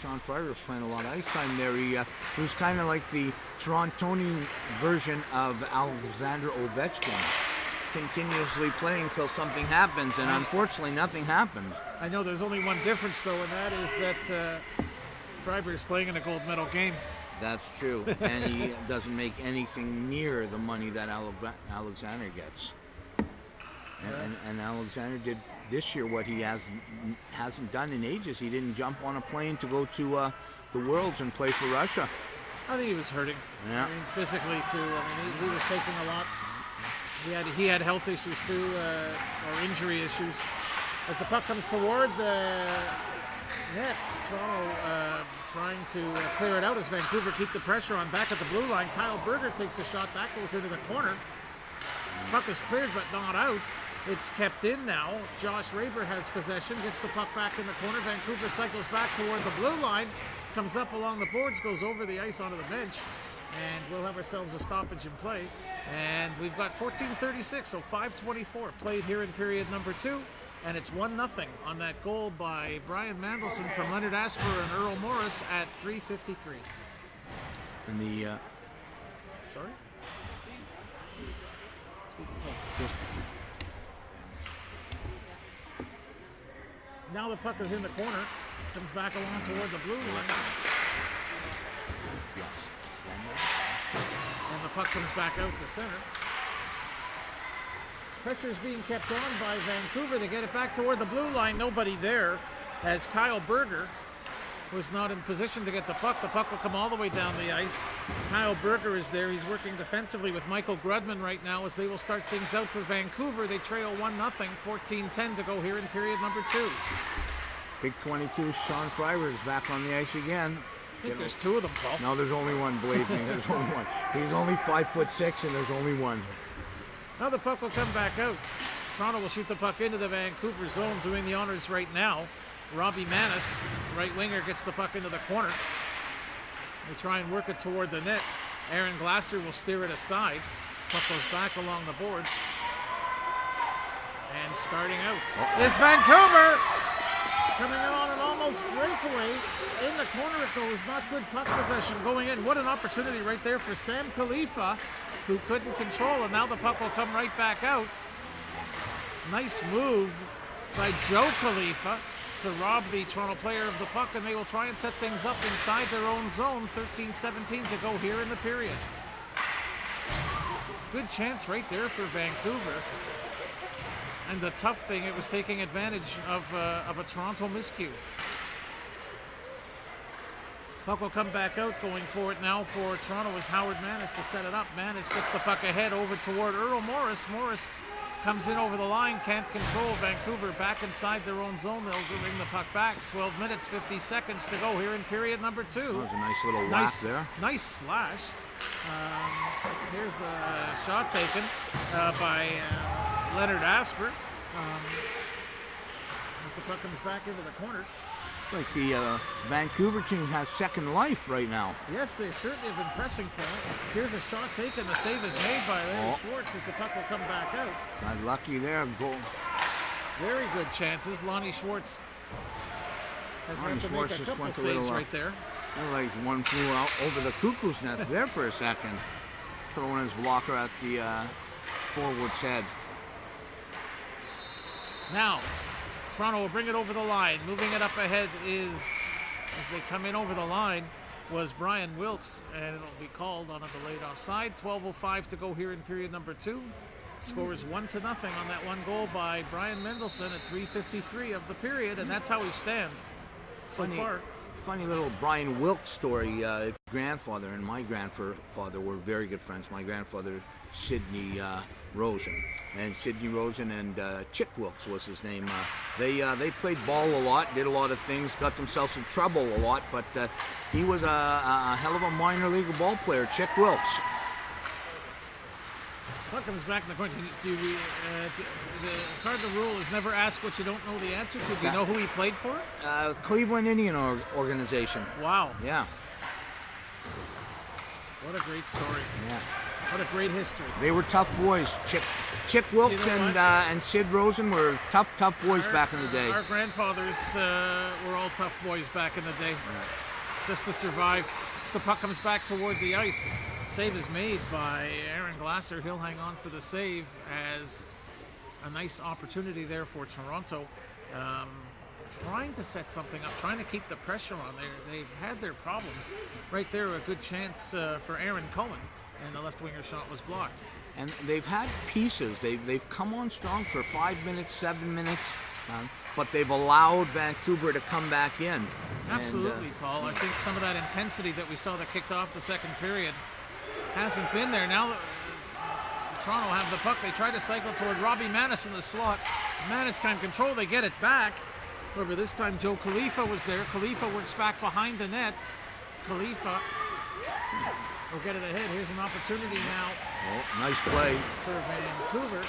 Speaker 5: Sean Fryer was playing a lot of ice time there. He was kind of like the Torontonian version of Alexander Ovechkin, continuously playing until something happens, and unfortunately nothing happened.
Speaker 3: I know there's only one difference, though, and that is that Freiberg is playing in a gold medal game.
Speaker 5: That's true, and he doesn't make anything near the money that Alexander gets. And Alexander did this year what he hasn't done in ages. He didn't jump on a plane to go to the Worlds and play for Russia.
Speaker 3: I think he was hurting.
Speaker 5: Yeah.
Speaker 3: I mean, physically too. I mean, he was taking a lot. He had health issues too, or injury issues. As the puck comes toward the net, Toronto trying to clear it out as Vancouver keep the pressure on. Back at the blue line, Kyle Berger takes a shot. That goes into the corner. Puck is cleared but not out. It's kept in now. Josh Raber has possession, gets the puck back in the corner. Vancouver cycles back toward the blue line, comes up along the boards, goes over the ice onto the bench, and we'll have ourselves a stoppage in play. And we've got 14:36, so 5:24 played here in period number 2. And it's 1-0 on that goal by Brian Mandelson from Leonard Asper and Earl Morris at 3:53.
Speaker 5: And the
Speaker 3: Sorry? Now the puck is in the corner. Comes back along toward the blue line.
Speaker 5: yes,
Speaker 3: And the puck comes back out to center. Pressure is being kept on by Vancouver. They get it back toward the blue line. Nobody there as Kyle Berger was not in position to get the puck. The puck will come all the way down the ice. Kyle Berger is there. He's working defensively with Michael Grudman right now as they will start things out for Vancouver. They trail 1-0, 14:10 to go here in period number 2.
Speaker 5: Big 22, Sean Freiberg is back on the ice again.
Speaker 4: I think there's two of them, Paul.
Speaker 5: No, there's only one, believe me. There's only one. He's only 5'6", and there's only one.
Speaker 4: Now the puck will come back out. Toronto will shoot the puck into the Vancouver zone, doing the honors right now. Robbie Manis, right winger, gets the puck into the corner. They try and work it toward the net. Aaron Glasser will steer it aside. Puck goes back along the boards. And starting out is Vancouver. Coming in on an almost breakaway. In the corner it goes. Not good puck possession going in. What an opportunity right there for Sam Khalifa, who couldn't control, and now the puck will come right back out. Nice move by Joe Khalifa to rob the Toronto player of the puck, and they will try and set things up inside their own zone. 13-17 to go here in the period. Good chance right there for Vancouver. And the tough thing, it was taking advantage of a Toronto miscue. Puck will come back out. Going for it now for Toronto is Howard Manis to set it up. Manis gets the puck ahead over toward Earl Morris. Morris comes in over the line, can't control. Vancouver back inside their own zone. They'll bring the puck back. 12 minutes, 50 seconds to go here in period number 2.
Speaker 5: That was a nice little whack there.
Speaker 4: Nice slash. Here's the shot taken by Leonard Asper. As the puck comes back into the corner.
Speaker 5: It's like the Vancouver team has second life right now.
Speaker 4: Yes, they certainly have been pressing, Paul. Here's a shot taken. The save is made by Larry Schwartz as the puck will come back out.
Speaker 5: Got lucky there. Goal.
Speaker 4: Very good chances. Lonnie Schwartz has had to make a couple of saves right there.
Speaker 5: Like one flew out over the cuckoo's nest there for a second. Throwing his blocker at the forward's head.
Speaker 4: Now, Toronto will bring it over the line. Moving it up ahead is, as they come in over the line, was Brian Wilkes, and it'll be called on a delayed offside. 12:05 to go here in period number 2. Score is 1-0 on that one goal by Brian Mendelson at 3:53 of the period, and that's how we stand so far.
Speaker 5: Funny little Brian Wilkes story. Grandfather and my grandfather were very good friends. My grandfather, Sidney Rosen, and Sidney Rosen and Chick Wilkes was his name. They played ball a lot, did a lot of things, got themselves in trouble a lot, but he was a hell of a minor league ball player, Chick Wilkes.
Speaker 4: Puck comes back in the corner. The Cardinal rule is never ask what you don't know the answer to. Do you know who he played for?
Speaker 5: Cleveland Indian organization.
Speaker 4: Wow.
Speaker 5: Yeah.
Speaker 4: What a great story.
Speaker 5: Yeah.
Speaker 4: What a great history.
Speaker 5: They were tough boys. Chick Wilkes and Sid Rosen were tough boys back in the day.
Speaker 4: Our grandfathers were all tough boys back in the day. Yeah. Just to survive. As the puck comes back toward the ice. Save is made by Aaron Glasser. He'll hang on for the save as a nice opportunity there for Toronto. Trying to set something up, trying to keep the pressure on there. They've had their problems. Right there, a good chance for Aaron Cohen, and the left winger shot was blocked.
Speaker 5: And they've had pieces. They've come on strong for 5 minutes, 7 minutes, but they've allowed Vancouver to come back in.
Speaker 4: Absolutely, Paul. I think some of that intensity that we saw that kicked off the second period hasn't been there. Now Toronto have the puck. They try to cycle toward Robbie Manis in the slot. Manis can control. They get it back. However, this time Joe Khalifa was there. Khalifa works back behind the net. Khalifa will get it ahead. Here's an opportunity now.
Speaker 5: Oh, nice play
Speaker 4: for Vancouver.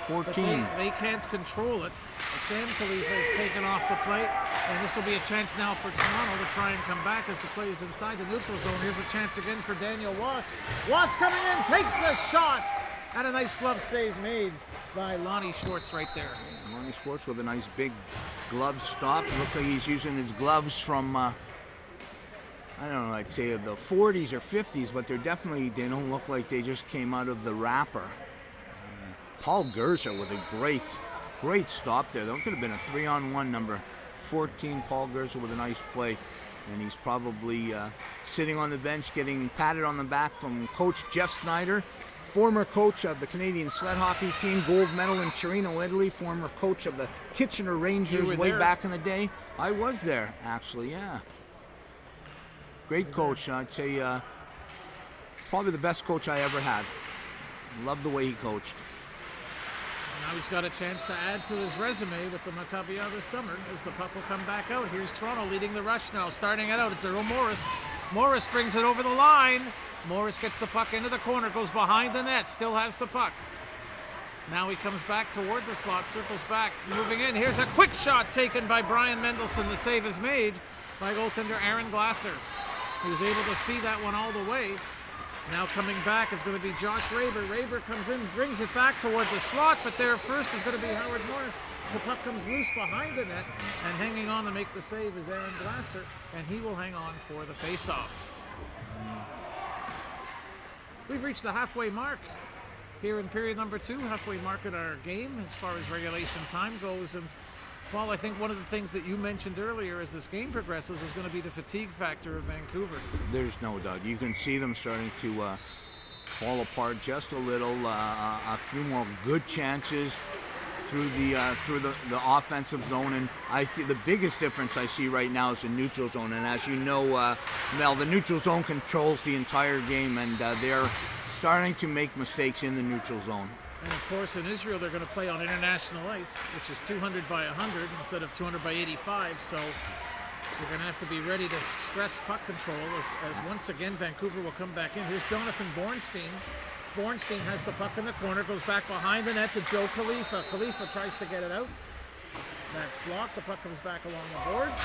Speaker 5: 14.
Speaker 4: But they can't control it. Sam Khalifa is taken off the plate, and this will be a chance now for Toronto to try and come back as the play is inside the neutral zone. Here's a chance again for Daniel Wask. Wask coming in, takes the shot, and a nice glove save made by Lonnie Schwartz right there.
Speaker 5: Lonnie Schwartz with a nice big glove stop. It looks like he's using his gloves from, I don't know, I'd say the 40s or 50s, but they don't look like they just came out of the wrapper. Paul Gersa with a great stop there. That could have been a 3-on-1 number 14. Paul Gersa with a nice play, and he's probably sitting on the bench getting patted on the back from Coach Jeff Snyder, former coach of the Canadian sled hockey team, gold medal in Torino, Italy, former coach of the Kitchener Rangers way back in the day. I was there, actually, yeah. Great coach. I'd say probably the best coach I ever had. Loved the way he coached.
Speaker 4: Now he's got a chance to add to his resume with the Maccabi this summer as the puck will come back out. Here's Toronto leading the rush now, starting it out. It's Earl Morris. Morris brings it over the line. Morris gets the puck into the corner, goes behind the net, still has the puck. Now he comes back toward the slot, circles back, moving in. Here's a quick shot taken by Brian Mendelson. The save is made by goaltender Aaron Glasser. He was able to see that one all the way. Now coming back is going to be Josh Raber. Raber comes in, brings it back toward the slot, but there first is going to be Howard Morris. The puck comes loose behind the net, and hanging on to make the save is Aaron Glasser, and he will hang on for the face-off. We've reached the halfway mark here in period number 2, halfway mark in our game as far as regulation time goes. And Paul, I think one of the things that you mentioned earlier as this game progresses is going to be the fatigue factor of Vancouver.
Speaker 5: There's no doubt. You can see them starting to fall apart just a little. A few more good chances through the offensive zone, and I think the biggest difference I see right now is the neutral zone. And as you know, Mel, the neutral zone controls the entire game, and they're starting to make mistakes in the neutral zone.
Speaker 4: And of course, in Israel, they're going to play on international ice, which is 200 by 100 instead of 200 by 85. So you're going to have to be ready to stress puck control as once again Vancouver will come back in. Here's Jonathan Bornstein. Bornstein has the puck in the corner, goes back behind the net to Joe Khalifa. Khalifa tries to get it out. That's blocked. The puck comes back along the boards.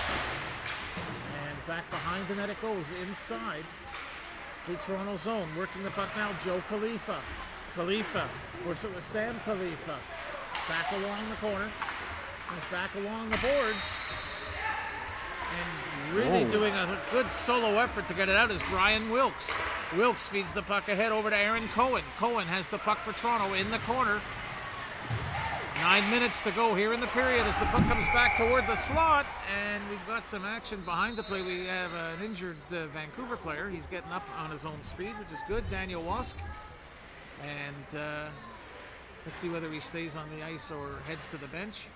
Speaker 4: And back behind the net it goes, inside the Toronto zone. Working the puck now, Joe Khalifa. Khalifa works it with Sam Khalifa. Back along the corner. Comes back along the boards. And really doing a good solo effort to get it out is Brian Wilkes. Wilkes feeds the puck ahead over to Aaron Cohen. Cohen has the puck for Toronto in the corner. 9 minutes to go here in the period as the puck comes back toward the slot, and we've got some action behind the play. We have an injured Vancouver player. He's getting up on his own speed, which is good, Daniel Wask. And let's see whether he stays on the ice or heads to the bench.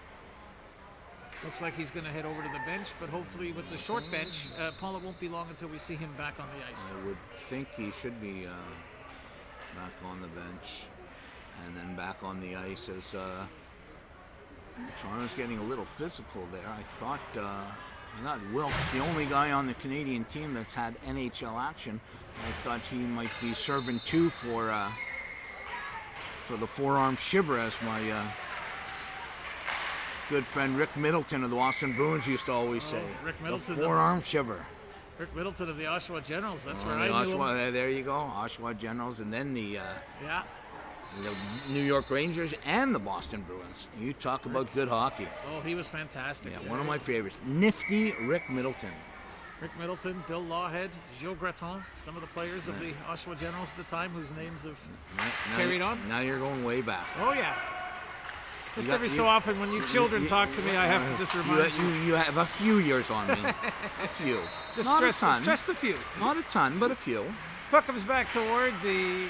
Speaker 4: Looks like he's going to head over to the bench, but hopefully with the short bench, Paul, it won't be long until we see him back on the ice.
Speaker 5: I would think he should be back on the bench and then back on the ice as Toronto's getting a little physical there. I thought Wilkes, the only guy on the Canadian team that's had NHL action. I thought he might be serving two for the forearm shiver, as my good friend Rick Middleton of the Boston Bruins used to always say.
Speaker 4: Rick Middleton,
Speaker 5: the forearm shiver.
Speaker 4: Rick Middleton of the Oshawa Generals. That's where I knew him.
Speaker 5: There you go, Oshawa Generals, and then the New York Rangers and the Boston Bruins. You talk about good hockey.
Speaker 4: Oh, he was fantastic.
Speaker 5: Yeah, one of my favorites. Nifty Rick Middleton.
Speaker 4: Rick Middleton, Bill Lawhead, Gilles Gratton, some of the players of the Oshawa Generals at the time whose names have carried on.
Speaker 5: Now you're going way back.
Speaker 4: Oh, yeah. Just every so often when you children talk to me, I have to just remind you.
Speaker 5: You have a few years on me. A few.
Speaker 4: Just
Speaker 5: Not a ton.
Speaker 4: stress the few.
Speaker 5: Not a ton, but a few.
Speaker 4: Puck comes back toward the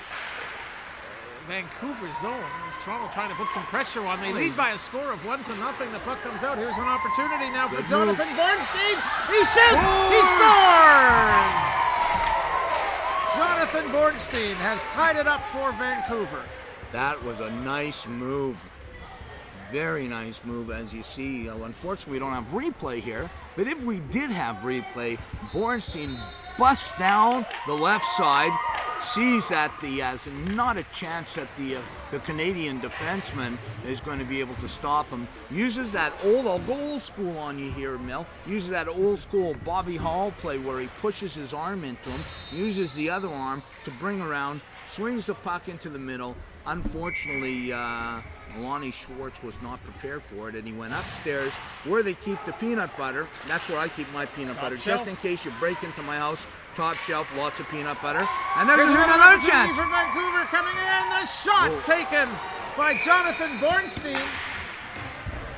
Speaker 4: Vancouver zone. As Toronto trying to put some pressure on. They lead by a score of 1-0. The puck comes out. Here's an opportunity now for Jonathan Bornstein. He shoots! He scores! Jonathan Bornstein has tied it up for Vancouver.
Speaker 5: That was a nice move. Very nice move, as you see. Unfortunately, we don't have replay here, but if we did have replay, Bornstein busts down the left side, sees that there's not a chance that the Canadian defenseman is going to be able to stop him. Uses that I'll go old school on you here, Mel. Uses that old school Bobby Hall play where he pushes his arm into him, uses the other arm to bring around, swings the puck into the middle. Unfortunately, Lonnie Schwartz was not prepared for it, and he went upstairs where they keep the peanut butter. That's where I keep my peanut butter,
Speaker 4: shelf.
Speaker 5: just in case you break into my house. Top shelf, lots of peanut butter. And there's another chance.
Speaker 4: For Vancouver coming in, the shot taken by Jonathan Bornstein.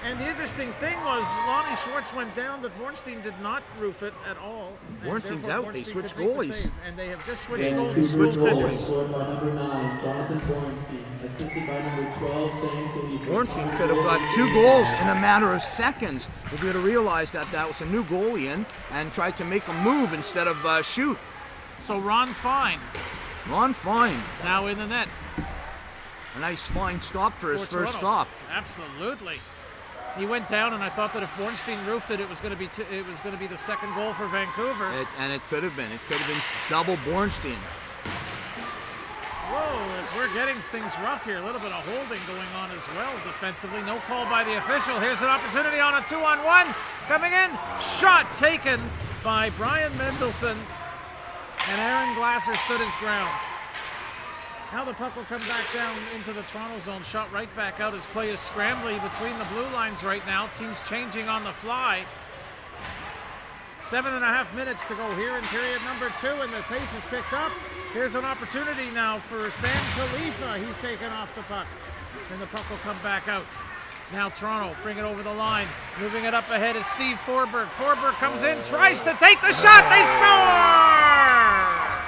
Speaker 4: And the interesting thing was Lonnie Schwartz went down, but Bornstein did not roof it at all.
Speaker 5: Bornstein's out.
Speaker 4: Bornstein
Speaker 5: They switched
Speaker 4: could make the
Speaker 5: goalies.
Speaker 4: save, and they have just switched
Speaker 7: Vancouver
Speaker 4: goals.
Speaker 7: goal was scored by number 9, Jonathan Bornstein, assisted by number 12, Sam Khalifa.
Speaker 5: Bornstein could have got 2 goals in a matter of seconds if he would have realized that was a new goalie in and tried to make a move instead of shoot.
Speaker 4: So Ron Fine
Speaker 5: Ron Fine.
Speaker 4: now in the net.
Speaker 5: A nice fine stop for his
Speaker 4: for
Speaker 5: first
Speaker 4: Toronto.
Speaker 5: stop.
Speaker 4: Absolutely. He went down, and I thought that if Bornstein roofed it, it was going to be the second goal for Vancouver.
Speaker 5: It could have been. It could have been double Bornstein.
Speaker 4: Whoa, as we're getting things rough here, a little bit of holding going on as well defensively. No call by the official. Here's an opportunity on a 2-on-1. Coming in, shot taken by Brian Mendelson, and Aaron Glasser stood his ground. Now the puck will come back down into the Toronto zone, shot right back out as play is scrambly between the blue lines right now. Teams changing on the fly. 7.5 minutes to go here in period number 2, and the pace is picked up. Here's an opportunity now for Sam Khalifa. He's taken off the puck, and the puck will come back out. Now Toronto bring it over the line. Moving it up ahead is Steve Forberg. Forberg comes in, tries to take the shot. They score!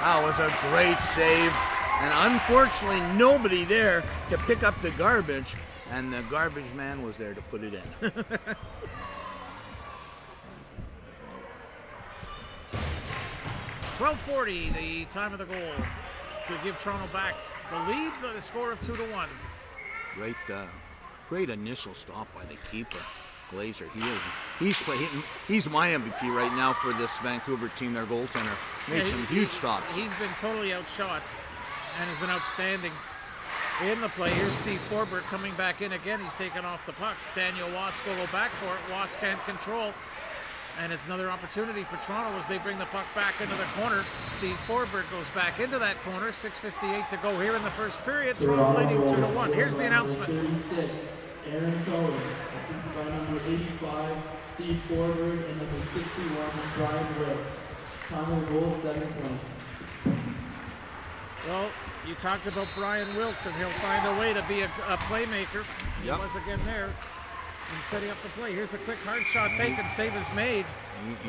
Speaker 5: That was a great save. And unfortunately, nobody there to pick up the garbage, and the garbage man was there to put it in.
Speaker 4: 12:40, the time of the goal to give Toronto back the lead by the score of 2-1.
Speaker 5: Great initial stop by the keeper, Glazer. He's my MVP right now for this Vancouver team. Their goaltender made some huge stops.
Speaker 4: He's been totally outshot and has been outstanding in the play. Here's Steve Forberg coming back in again. He's taken off the puck. Daniel Wask will go back for it. Wask can't control. And it's another opportunity for Toronto as they bring the puck back into the corner. Steve Forberg goes back into that corner. 6:58 to go here in the first period. Toronto leading 2-1. Here's the announcement.
Speaker 7: 36, Aaron Cohen, assisted by number 85, Steve Forberg, and number 61, Brian Wilkes. Time of the goal, 7:20.
Speaker 4: Well, you talked about Brian Wilkes, and he'll find a way to be a playmaker. He
Speaker 5: Yep.
Speaker 4: was again there in setting up the play. Here's a quick hard shot taken. Save is made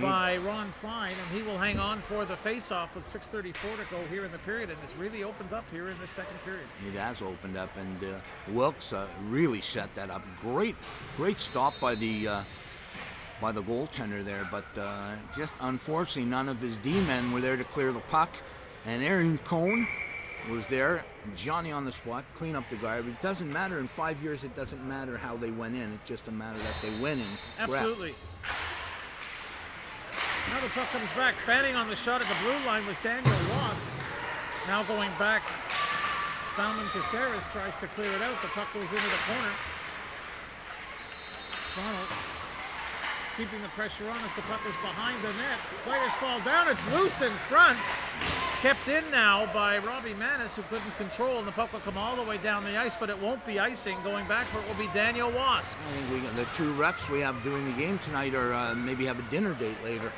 Speaker 4: by Ron Fine, and he will hang on for the face-off with 6:34 to go here in the period, and it's really opened up here in the second period.
Speaker 5: It has opened up, and Wilkes really set that up. Great stop by the goaltender there, but just unfortunately none of his D-men were there to clear the puck, and Aaron Cohn was there. Johnny on the spot, clean up the garbage. It doesn't matter in 5 years. It doesn't matter how they went in. It's just a matter that they went in.
Speaker 4: Absolutely. Now the puck comes back. Fanning on the shot at the blue line was Daniel Wask. Now going back, Salman Caceres tries to clear it out. The puck goes into the corner. Toronto keeping the pressure on as the puck is behind the net. Players fall down. It's loose in front. Kept in now by Robbie Manis, who couldn't control, and the puck will come all the way down the ice, but it won't be icing. Going back for it will be Daniel Wask.
Speaker 5: I think the two refs we have doing the game tonight are maybe have a dinner date later.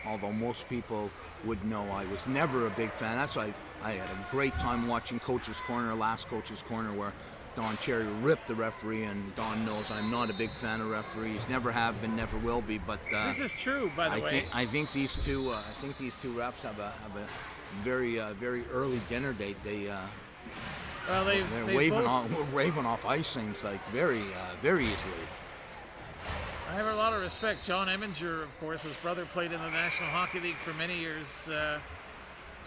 Speaker 5: Although most people would know I was never a big fan. That's why I had a great time watching Coach's Corner, last Coach's Corner, where Don Cherry ripped the referee, and Don knows I'm not a big fan of referees. Never have been, never will be. But
Speaker 4: this is true, by the way.
Speaker 5: I think these two refs have a very early dinner date. They're waving off icings like very easily.
Speaker 4: I have a lot of respect. John Eminger, of course, his brother played in the National Hockey League for many years.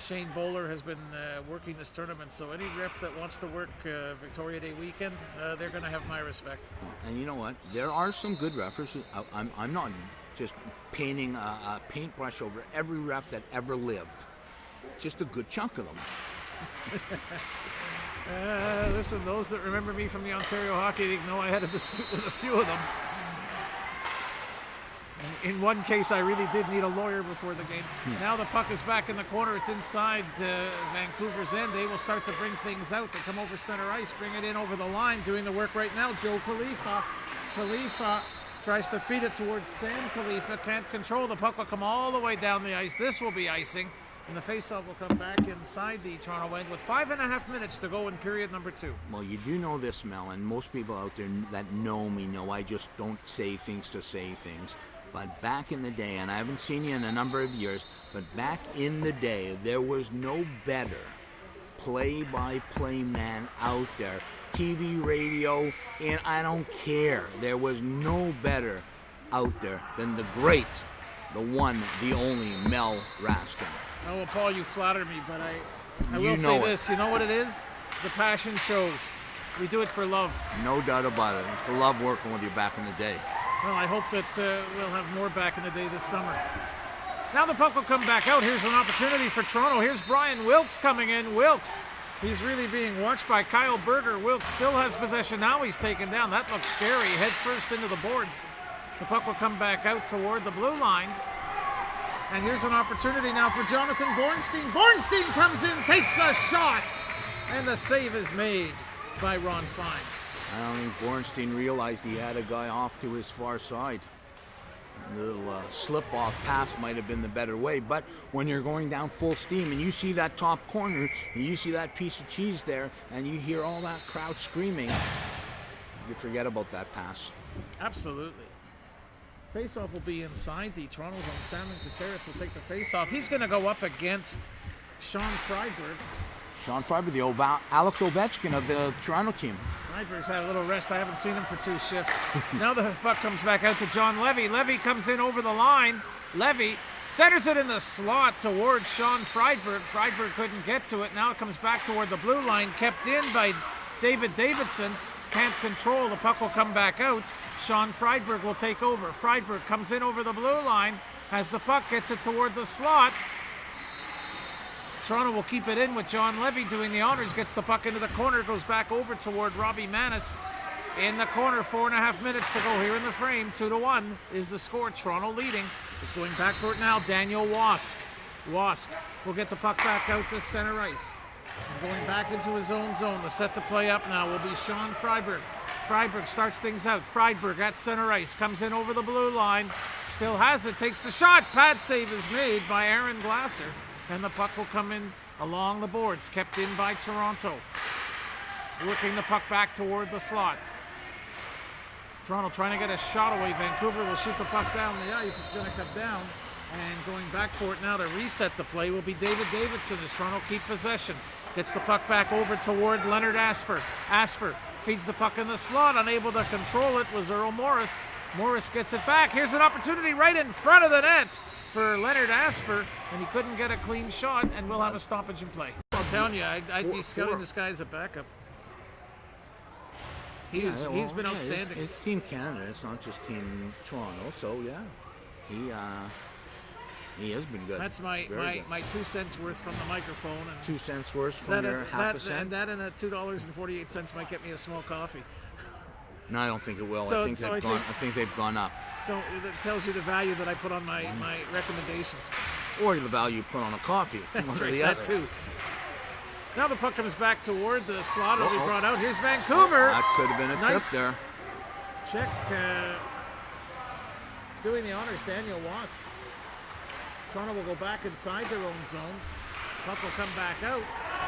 Speaker 4: Shane Bowler has been working this tournament, so any ref that wants to work Victoria Day weekend, they're going to have my respect.
Speaker 5: And you know what? There are some good refs. I'm not just painting a paintbrush over every ref that ever lived. Just a good chunk of them.
Speaker 4: Listen, those that remember me from the Ontario Hockey League know I had a dispute with a few of them. In one case, I really did need a lawyer before the game. Now the puck is back in the corner. It's inside Vancouver's end. They will start to bring things out. They come over center ice, bring it in over the line. Doing the work right now, Joe Khalifa. Khalifa tries to feed it towards Sam Khalifa. Can't control. The puck will come all the way down the ice. This will be icing. And the faceoff will come back inside the Toronto end with 5.5 minutes to go in period number 2.
Speaker 5: Well, you do know this, Mel, and most people out there that know me know I just don't say things to say things. But back in the day, and I haven't seen you in a number of years, but back in the day, there was no better play-by-play man out there. TV, radio, and I don't care. There was no better out there than the great, the one, the only Mel Raskin.
Speaker 4: Oh, well, Paul, you flatter me, but I will
Speaker 5: You
Speaker 4: say
Speaker 5: know it.
Speaker 4: this. You know what it is? the passion shows. We do it for love.
Speaker 5: No doubt about it. I used to love working with you back in the day.
Speaker 4: Well, I hope that we'll have more back in the day this summer. Now the puck will come back out. Here's an opportunity for Toronto. Here's Brian Wilkes coming in. Wilkes, he's really being watched by Kyle Berger. Wilkes still has possession. Now he's taken down. That looks scary. Head first into the boards. The puck will come back out toward the blue line. And here's an opportunity now for Jonathan Bornstein. Bornstein comes in, takes the shot, and the save is made by Ron Fine.
Speaker 5: I don't think Bornstein realized he had a guy off to his far side. A little slip-off pass might have been the better way, but when you're going down full steam and you see that top corner, and you see that piece of cheese there, and you hear all that crowd screaming, you forget about that pass.
Speaker 4: Absolutely. Face-off will be inside the Toronto zone. Salmon Caceres will take the face-off. He's going to go up against Sean Freiberg.
Speaker 5: Sean Freiberg, the Alex Ovechkin of the Toronto team.
Speaker 4: Freiberg's had a little rest. I haven't seen him for 2 shifts. Now the puck comes back out to John Levy. Levy comes in over the line. Levy centers it in the slot towards Sean Freiberg. Freiberg couldn't get to it. Now it comes back toward the blue line. Kept in by David Davidson. Can't control. The puck will come back out. Sean Freiberg will take over. Freiberg comes in over the blue line. Has the puck, gets it toward the slot. Toronto will keep it in with John Levy doing the honors. Gets the puck into the corner. Goes back over toward Robbie Manis. In the corner, 4.5 minutes to go here in the frame. 2-1 is the score. Toronto leading. Is going back for it now. Daniel Wask. Wask will get the puck back out to center ice. And going back into his own zone to set the play up now will be Sean Freiberg. Freiberg starts things out. Freiberg at center ice. Comes in over the blue line. Still has it. Takes the shot. Pad save is made by Aaron Glasser. And the puck will come in along the boards. Kept in by Toronto. Working the puck back toward the slot. Toronto trying to get a shot away. Vancouver will shoot the puck down the ice. It's going to come down. And going back for it now to reset the play will be David Davidson as Toronto keep possession. Gets the puck back over toward Leonard Asper. Asper feeds the puck in the slot. Unable to control it was Earl Morris. Morris gets it back. Here's an opportunity right in front of the net for Leonard Asper, and he couldn't get a clean shot, and we'll have a stoppage in play. I'm telling you, I'd be scouting this guy as a backup. He's been outstanding.
Speaker 5: It's Team Canada. It's not just Team Toronto. So yeah, he has been good.
Speaker 4: That's my 2 cents worth from the microphone. And
Speaker 5: 2 cents worth from your half a cent.
Speaker 4: And that and $2.48 might get me a small coffee.
Speaker 5: No, I don't think it will.
Speaker 4: So,
Speaker 5: I think they've gone up.
Speaker 4: That tells you the value that I put on my recommendations.
Speaker 5: Or the value you put on a coffee.
Speaker 4: That's right, that too. Now the puck comes back toward the slot. It'll be brought out. Here's Vancouver.
Speaker 5: That could have been a trip there.
Speaker 4: Check. Doing the honors, Daniel Wask. Toronto will go back inside their own zone. Puck will come back out.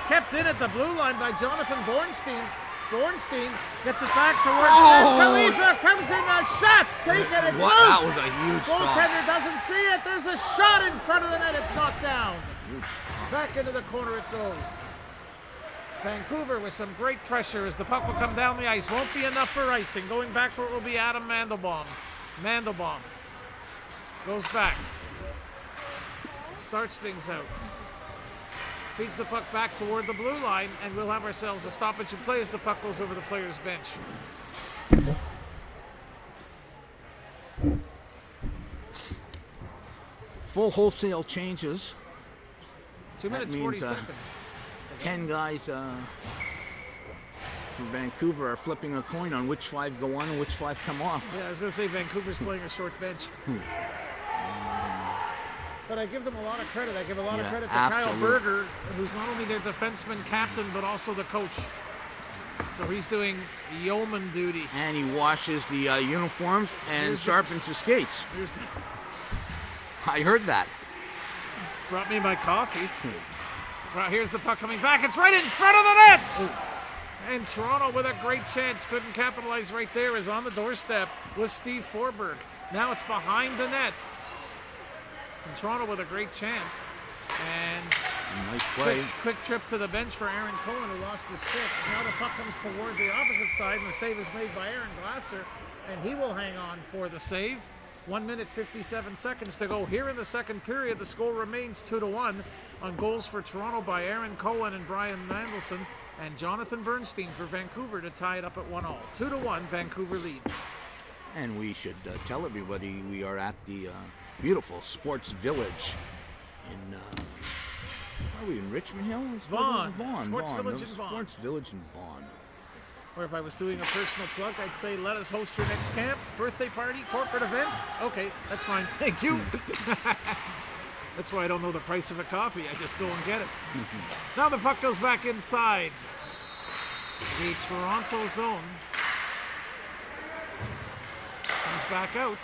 Speaker 4: Kept in at the blue line by Jonathan Bornstein. Bornstein gets it back towards Khalifa. Comes in, the shot's taken. It's loose.
Speaker 5: That was a huge stop.
Speaker 4: Goaltender doesn't see it. There's a shot in front of the net. It's knocked down. Back into the corner it goes. Vancouver with some great pressure as the puck will come down the ice. Won't be enough for icing. Going back for it will be Adam Mandelbaum. Mandelbaum goes back. Starts things out. Feeds the puck back toward the blue line, and we'll have ourselves a stoppage in play as the puck goes over the player's bench.
Speaker 5: Full wholesale changes.
Speaker 4: 2 minutes,
Speaker 5: means,
Speaker 4: 40 seconds.
Speaker 5: 10 guys from Vancouver are flipping a coin on which 5 go on and which 5 come off.
Speaker 4: Yeah, I was going to say Vancouver's playing a short bench. But I give them a lot of credit. I give a lot of credit to Kyle Berger, who's not only their defenseman captain, but also the coach. So he's doing yeoman duty.
Speaker 5: And he washes the uniforms and sharpens the skates. I heard that.
Speaker 4: Brought me my coffee. Well, here's the puck coming back. It's right in front of the net! And Toronto with a great chance. Couldn't capitalize right there. Is on the doorstep was Steve Forberg. Now it's behind the net. And Toronto with a great chance. And
Speaker 5: nice play.
Speaker 4: Quick trip to the bench for Aaron Cohen, who lost the stick. Now the puck comes toward the opposite side, and the save is made by Aaron Glasser. And he will hang on for the save. 1 minute 57 seconds to go here in the second period. The score remains 2-1 on goals for Toronto by Aaron Cohen and Brian Mandelson, and Jonathan Bernstein for Vancouver to tie it up at 1-all. 2-1, Vancouver leads.
Speaker 5: And we should tell everybody we are at the beautiful Sports Village in, are we in Richmond Hill?
Speaker 4: Vaughan. Sports Village in Vaughan.
Speaker 5: Sports Village in Vaughan.
Speaker 4: Or if I was doing a personal plug, I'd say, let us host your next camp, birthday party, corporate event. Okay, that's fine. Thank you. That's why I don't know the price of a coffee. I just go and get it. Now the puck goes back inside the Toronto zone. Comes back out.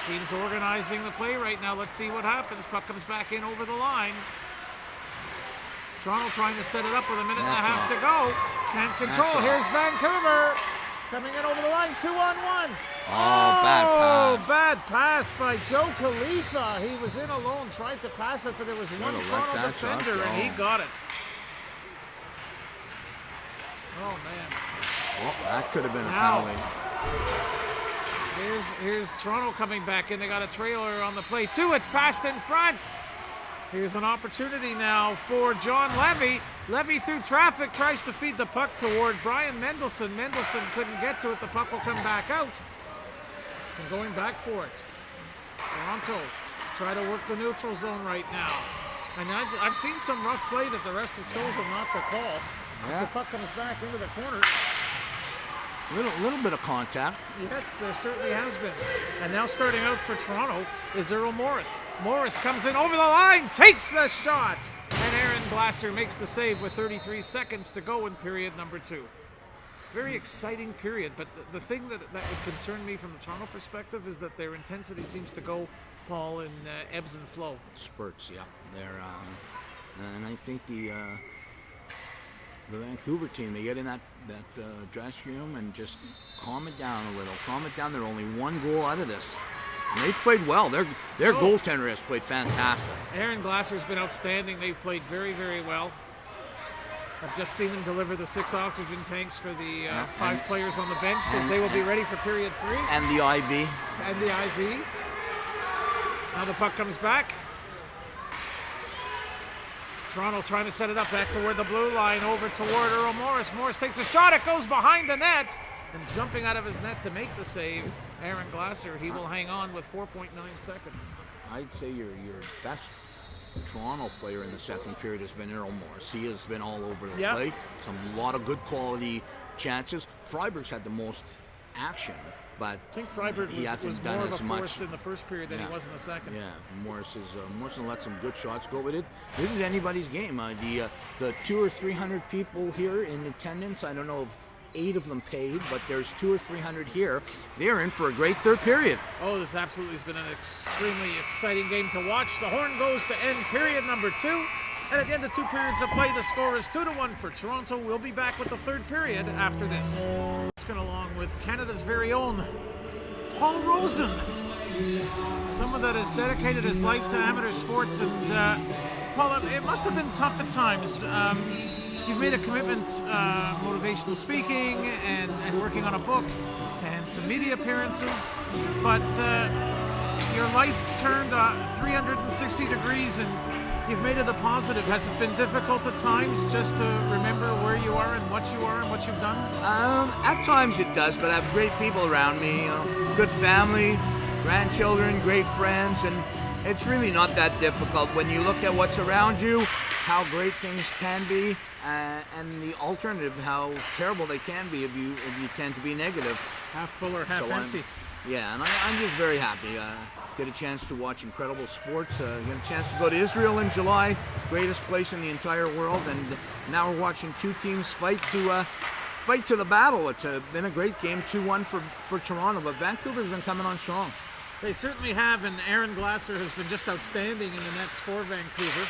Speaker 4: Team's organizing the play right now. Let's see what happens. Puck comes back in over the line. Toronto trying to set it up with a minute and a half to go. Can't control. Here's Vancouver coming in over the line, 2-on-1.
Speaker 5: Bad pass.
Speaker 4: Bad pass by Joe Khalifa. He was in alone, tried to pass it, but there was one Toronto defender, and he got it. Oh, man.
Speaker 5: Well, that could have been a penalty.
Speaker 4: Here's Toronto coming back in. They got a trailer on the play, too. It's passed in front. Here's an opportunity now for John Levy. Levy through traffic tries to feed the puck toward Brian Mendelson. Mendelson couldn't get to it. The puck will come back out. And going back for it. Toronto try to work the neutral zone right now. And I've seen some rough play that the refs have chosen not to call. As the puck comes back into the corner.
Speaker 5: Little bit of contact.
Speaker 4: Yes, there certainly has been. And now starting out for Toronto is Earl Morris. Morris comes in over the line, takes the shot, and Aaron Glasser makes the save with 33 seconds to go in period number 2. Very exciting period, but the thing that would concern me from the Toronto perspective is that their intensity seems to go, Paul, in ebbs and flow.
Speaker 5: Spurts, yeah. They're, and I think the Vancouver team, they get in that dressing room and just calm it down a little. Calm it down. They're only one goal out of this. And they've played well. Their goaltender has played fantastic.
Speaker 4: Aaron Glasser's been outstanding. They've played very, very well. I've just seen them deliver the 6 oxygen tanks for the 5 players on the bench, so they will be ready for period 3.
Speaker 5: And the IV.
Speaker 4: And the IV. Now the puck comes back. Toronto trying to set it up back toward the blue line, over toward Earl Morris. Morris takes a shot. It goes behind the net. And jumping out of his net to make the save, Aaron Glasser. He will hang on with 4.9 seconds.
Speaker 5: I'd say your best Toronto player in the second period has been Earl Morris. He has been all over the play. A lot of good quality chances. Freiberg's had the most action, but
Speaker 4: I think Freiberg was
Speaker 5: done
Speaker 4: more of a
Speaker 5: as much
Speaker 4: force in the first period than he was in the second.
Speaker 5: Yeah, Morrison let some good shots go, but this is anybody's game. The 200 or 300 people here in attendance, I don't know if 8 of them paid, but there's 200 or 300 here. They're in for a great third period.
Speaker 4: Oh, this absolutely has been an extremely exciting game to watch. The horn goes to end period number 2. And at the end of 2 periods of play, the score is 2-1 for Toronto. We'll be back with the third period after this. Along with Canada's very own Paul Rosen, someone that has dedicated his life to amateur sports. And Paul, it must have been tough at times. You've made a commitment, motivational speaking and working on a book and some media appearances, but your life turned 360 degrees and you've made it a positive. Has it been difficult at times just to remember where you are and what you've done?
Speaker 5: At times it does, but I have great people around me, good family, grandchildren, great friends, and it's really not that difficult when you look at what's around you, how great things can be, and the alternative, how terrible they can be if you tend to be negative.
Speaker 4: Half full or half empty.
Speaker 5: And I'm just very happy. Get a chance to watch incredible sports. Get a chance to go to Israel in July, greatest place in the entire world, and now we're watching 2 teams fight to the battle. It's been a great game, 2-1 for Toronto, but Vancouver's been coming on strong.
Speaker 4: They certainly have, and Aaron Glasser has been just outstanding in the nets for Vancouver.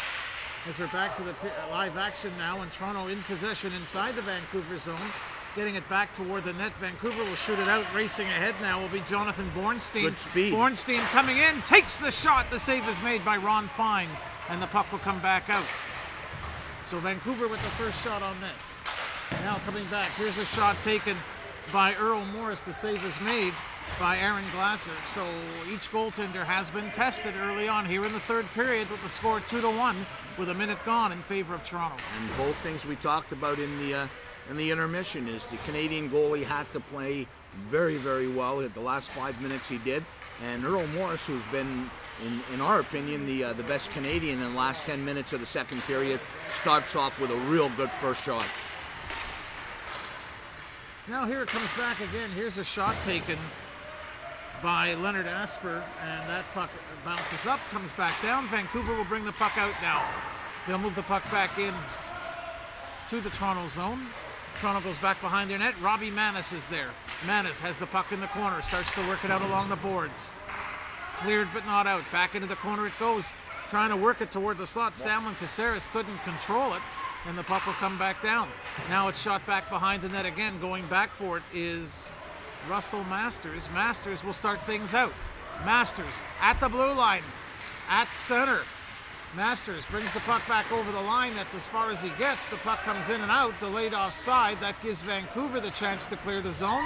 Speaker 4: As we're back to the live action now, and Toronto in possession inside the Vancouver zone. Getting it back toward the net. Vancouver will shoot it out. Racing ahead now will be Jonathan Bornstein.
Speaker 5: Good speed.
Speaker 4: Bornstein coming in, takes the shot. The save is made by Ron Fine, and the puck will come back out. So Vancouver with the first shot on net. Now coming back. Here's a shot taken by Earl Morris. The save is made. by Aaron Glasser. So each goaltender has been tested early on here in the third period with the score 2-1 with a minute gone in favor of Toronto.
Speaker 5: And both things we talked about in the intermission is the Canadian goalie had to play very, very well. At the last 5 minutes he did. And Earl Morris, who's been, in our opinion, the best Canadian in the last 10 minutes of the second period, starts off with a real good first shot.
Speaker 4: Now here it comes back again. Here's a shot taken by Leonard Asper, and that puck bounces up, comes back down. Vancouver will bring the puck out now. They'll move the puck back in to the Toronto zone. Toronto goes back behind their net. Robbie Manis is there. Manis has the puck in the corner, starts to work it out along the boards. Cleared but not out. Back into the corner it goes, trying to work it toward the slot. Salmon Caceres couldn't control it, and the puck will come back down. Now it's shot back behind the net again. Going back for it is Russell Masters. Masters will start things out. Masters at the blue line, at center. Masters brings the puck back over the line. That's as far as he gets. The puck comes in and out, delayed offside. That gives Vancouver the chance to clear the zone,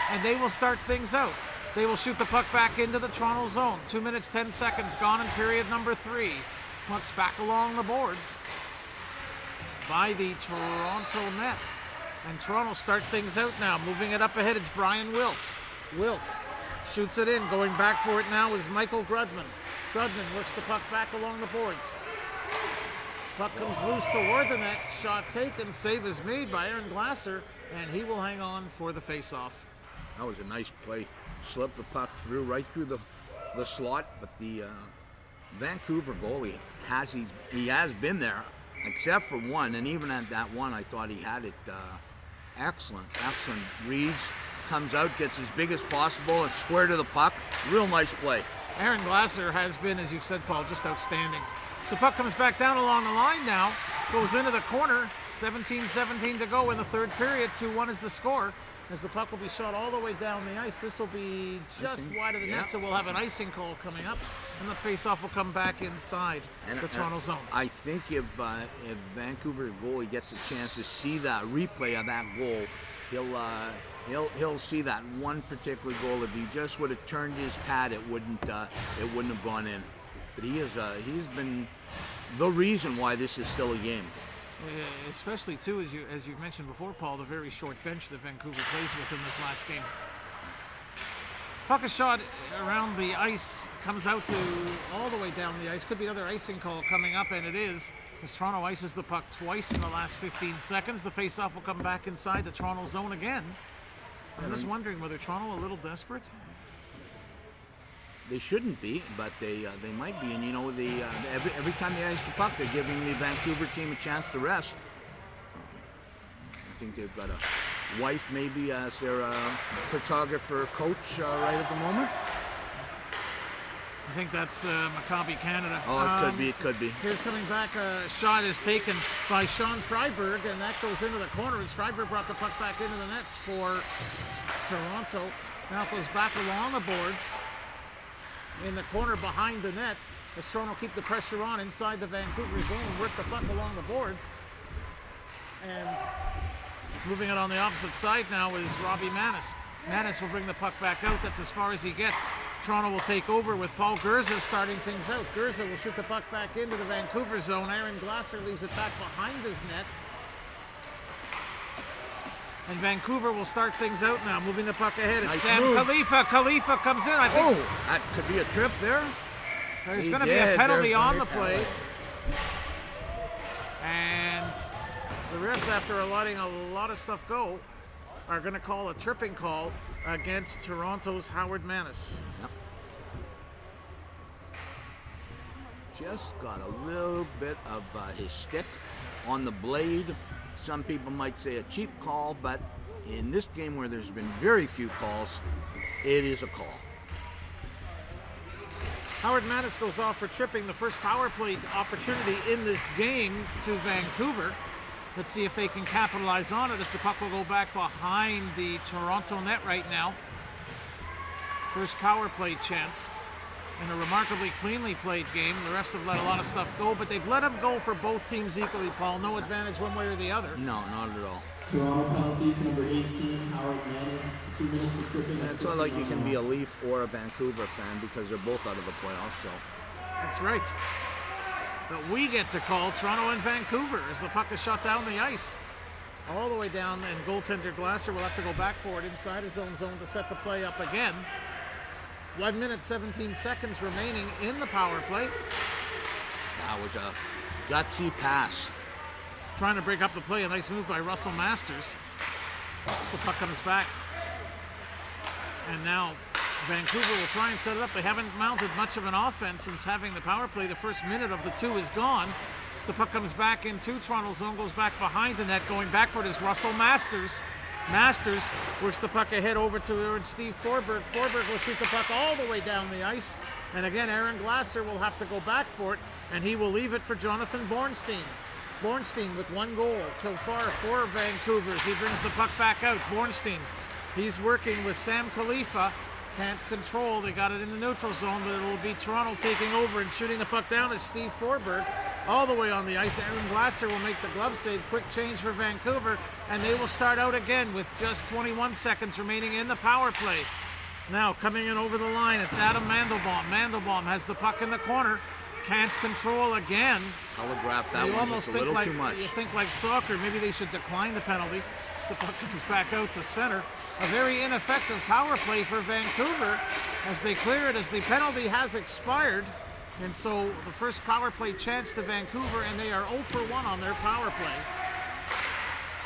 Speaker 4: and they will start things out. They will shoot the puck back into the Toronto zone. 2 minutes, 10 seconds gone in period number 3. Puck's back along the boards by the Toronto net. And Toronto start things out now. Moving it up ahead, it's Brian Wilkes. Wilkes shoots it in. Going back for it now is Michael Grudman. Grudman works the puck back along the boards. Puck comes loose toward the net. Shot taken. Save is made by Aaron Glasser, and he will hang on for the face-off.
Speaker 5: That was a nice play. Slipped the puck through, right through the slot, but the Vancouver goalie has been there, except for one, and even at that one, I thought he had it excellent reads, comes out, gets as big as possible, and square to the puck. Real nice play.
Speaker 4: Aaron Glasser has been, as you've said, Paul, just outstanding. So the puck comes back down along the line now, goes into the corner, 17-17 to go in the third period, 2-1 is the score. As the puck will be shot all the way down the ice. This will be just wide of the net, so we'll have an icing call coming up, and the face-off will come back inside the Toronto zone.
Speaker 5: I think if Vancouver goalie gets a chance to see that replay of that goal, he'll see that one particular goal. If he just would have turned his pad, it wouldn't have gone in. But he's been the reason why this is still a game.
Speaker 4: Especially too, as you've mentioned before, Paul, the very short bench that Vancouver plays with in this last game. Puck is shot around the ice, comes out to all the way down the ice. Could be another icing call coming up, and it is. As Toronto ices the puck twice in the last 15 seconds, the face-off will come back inside the Toronto zone again. I'm just wondering whether Toronto a little desperate.
Speaker 5: They shouldn't be, but they might be. And you know, every time they ice the puck, they're giving the Vancouver team a chance to rest. I think they've got a wife maybe as their photographer coach right at the moment.
Speaker 4: I think that's Maccabi Canada.
Speaker 5: Oh, it could be.
Speaker 4: Here's coming back. A shot is taken by Sean Freiberg, and that goes into the corner as Freiberg brought the puck back into the nets for Toronto. Now it goes back along the boards. In the corner behind the net, as Toronto keep the pressure on inside the Vancouver zone, work the puck along the boards. And moving it on the opposite side now is Robbie Manis. Manis will bring the puck back out. That's as far as he gets. Toronto will take over with Paul Gurza starting things out. Gurza will shoot the puck back into the Vancouver zone. Aaron Glasser leaves it back behind his net. And Vancouver will start things out now, moving the puck ahead. It's
Speaker 5: Nice
Speaker 4: Sam
Speaker 5: move.
Speaker 4: Khalifa. Khalifa comes in. I think
Speaker 5: That could be a trip there.
Speaker 4: there's
Speaker 5: He
Speaker 4: going to be a
Speaker 5: did.
Speaker 4: penalty
Speaker 5: There's
Speaker 4: on
Speaker 5: a
Speaker 4: the play.
Speaker 5: penalty.
Speaker 4: And the refs, after letting a lot of stuff go, are going to call a tripping call against Toronto's Howard Manis.
Speaker 5: Just got a little bit of his stick on the blade. Some people might say a cheap call, but in this game where there's been very few calls, it is a call.
Speaker 4: Howard Manis goes off for tripping, the first power play opportunity in this game to Vancouver. Let's see if they can capitalize on it as the puck will go back behind the Toronto net right now. First power play chance in a remarkably cleanly played game. The refs have let a lot of stuff go, but they've let them go for both teams equally, Paul. No advantage one way or the other.
Speaker 5: No, not at all.
Speaker 7: Toronto penalty to number 18, Howard Manis, 2 minutes for tripping.
Speaker 5: And it's not like you can be a Leaf or a Vancouver fan because they're both out of the playoffs. So
Speaker 4: That's right. But we get to call Toronto and Vancouver as the puck is shot down the ice. All the way down, and goaltender Glasser will have to go back for it inside his own zone to set the play up again. 1 minute, 17 seconds remaining in the power play.
Speaker 5: that was a gutsy pass.
Speaker 4: Trying to break up the play, a nice move by Russell Masters. As the puck comes back. And now Vancouver will try and set it up. They haven't mounted much of an offense since having the power play. The first minute of the two is gone. As the puck comes back into Toronto zone, goes back behind the net. Going back for it is Russell Masters. Masters works the puck ahead over to Steve Forberg. Forberg will shoot the puck all the way down the ice. And again, Aaron Glasser will have to go back for it. And he will leave it for Jonathan Bornstein. Bornstein with 1 goal so far for Vancouver. He brings the puck back out. Bornstein, he's working with Sam Khalifa. Can't control. They got it in the neutral zone, but it'll be Toronto taking over and shooting the puck down is Steve Forberg. All the way on the ice. Aaron Glasser will make the glove save. Quick change for Vancouver, and they will start out again with just 21 seconds remaining in the power play. Now coming in over the line, it's Adam Mandelbaum. Mandelbaum has the puck in the corner. Can't control again.
Speaker 5: Telegraph that
Speaker 4: You
Speaker 5: one
Speaker 4: almost
Speaker 5: just a
Speaker 4: think
Speaker 5: little
Speaker 4: like
Speaker 5: too much.
Speaker 4: you think like soccer. Maybe they should decline the penalty. As the puck comes back out to center. A very ineffective power play for Vancouver as they clear it as the penalty has expired. And so the first power play chance to Vancouver, and they are 0 for 1 on their power play.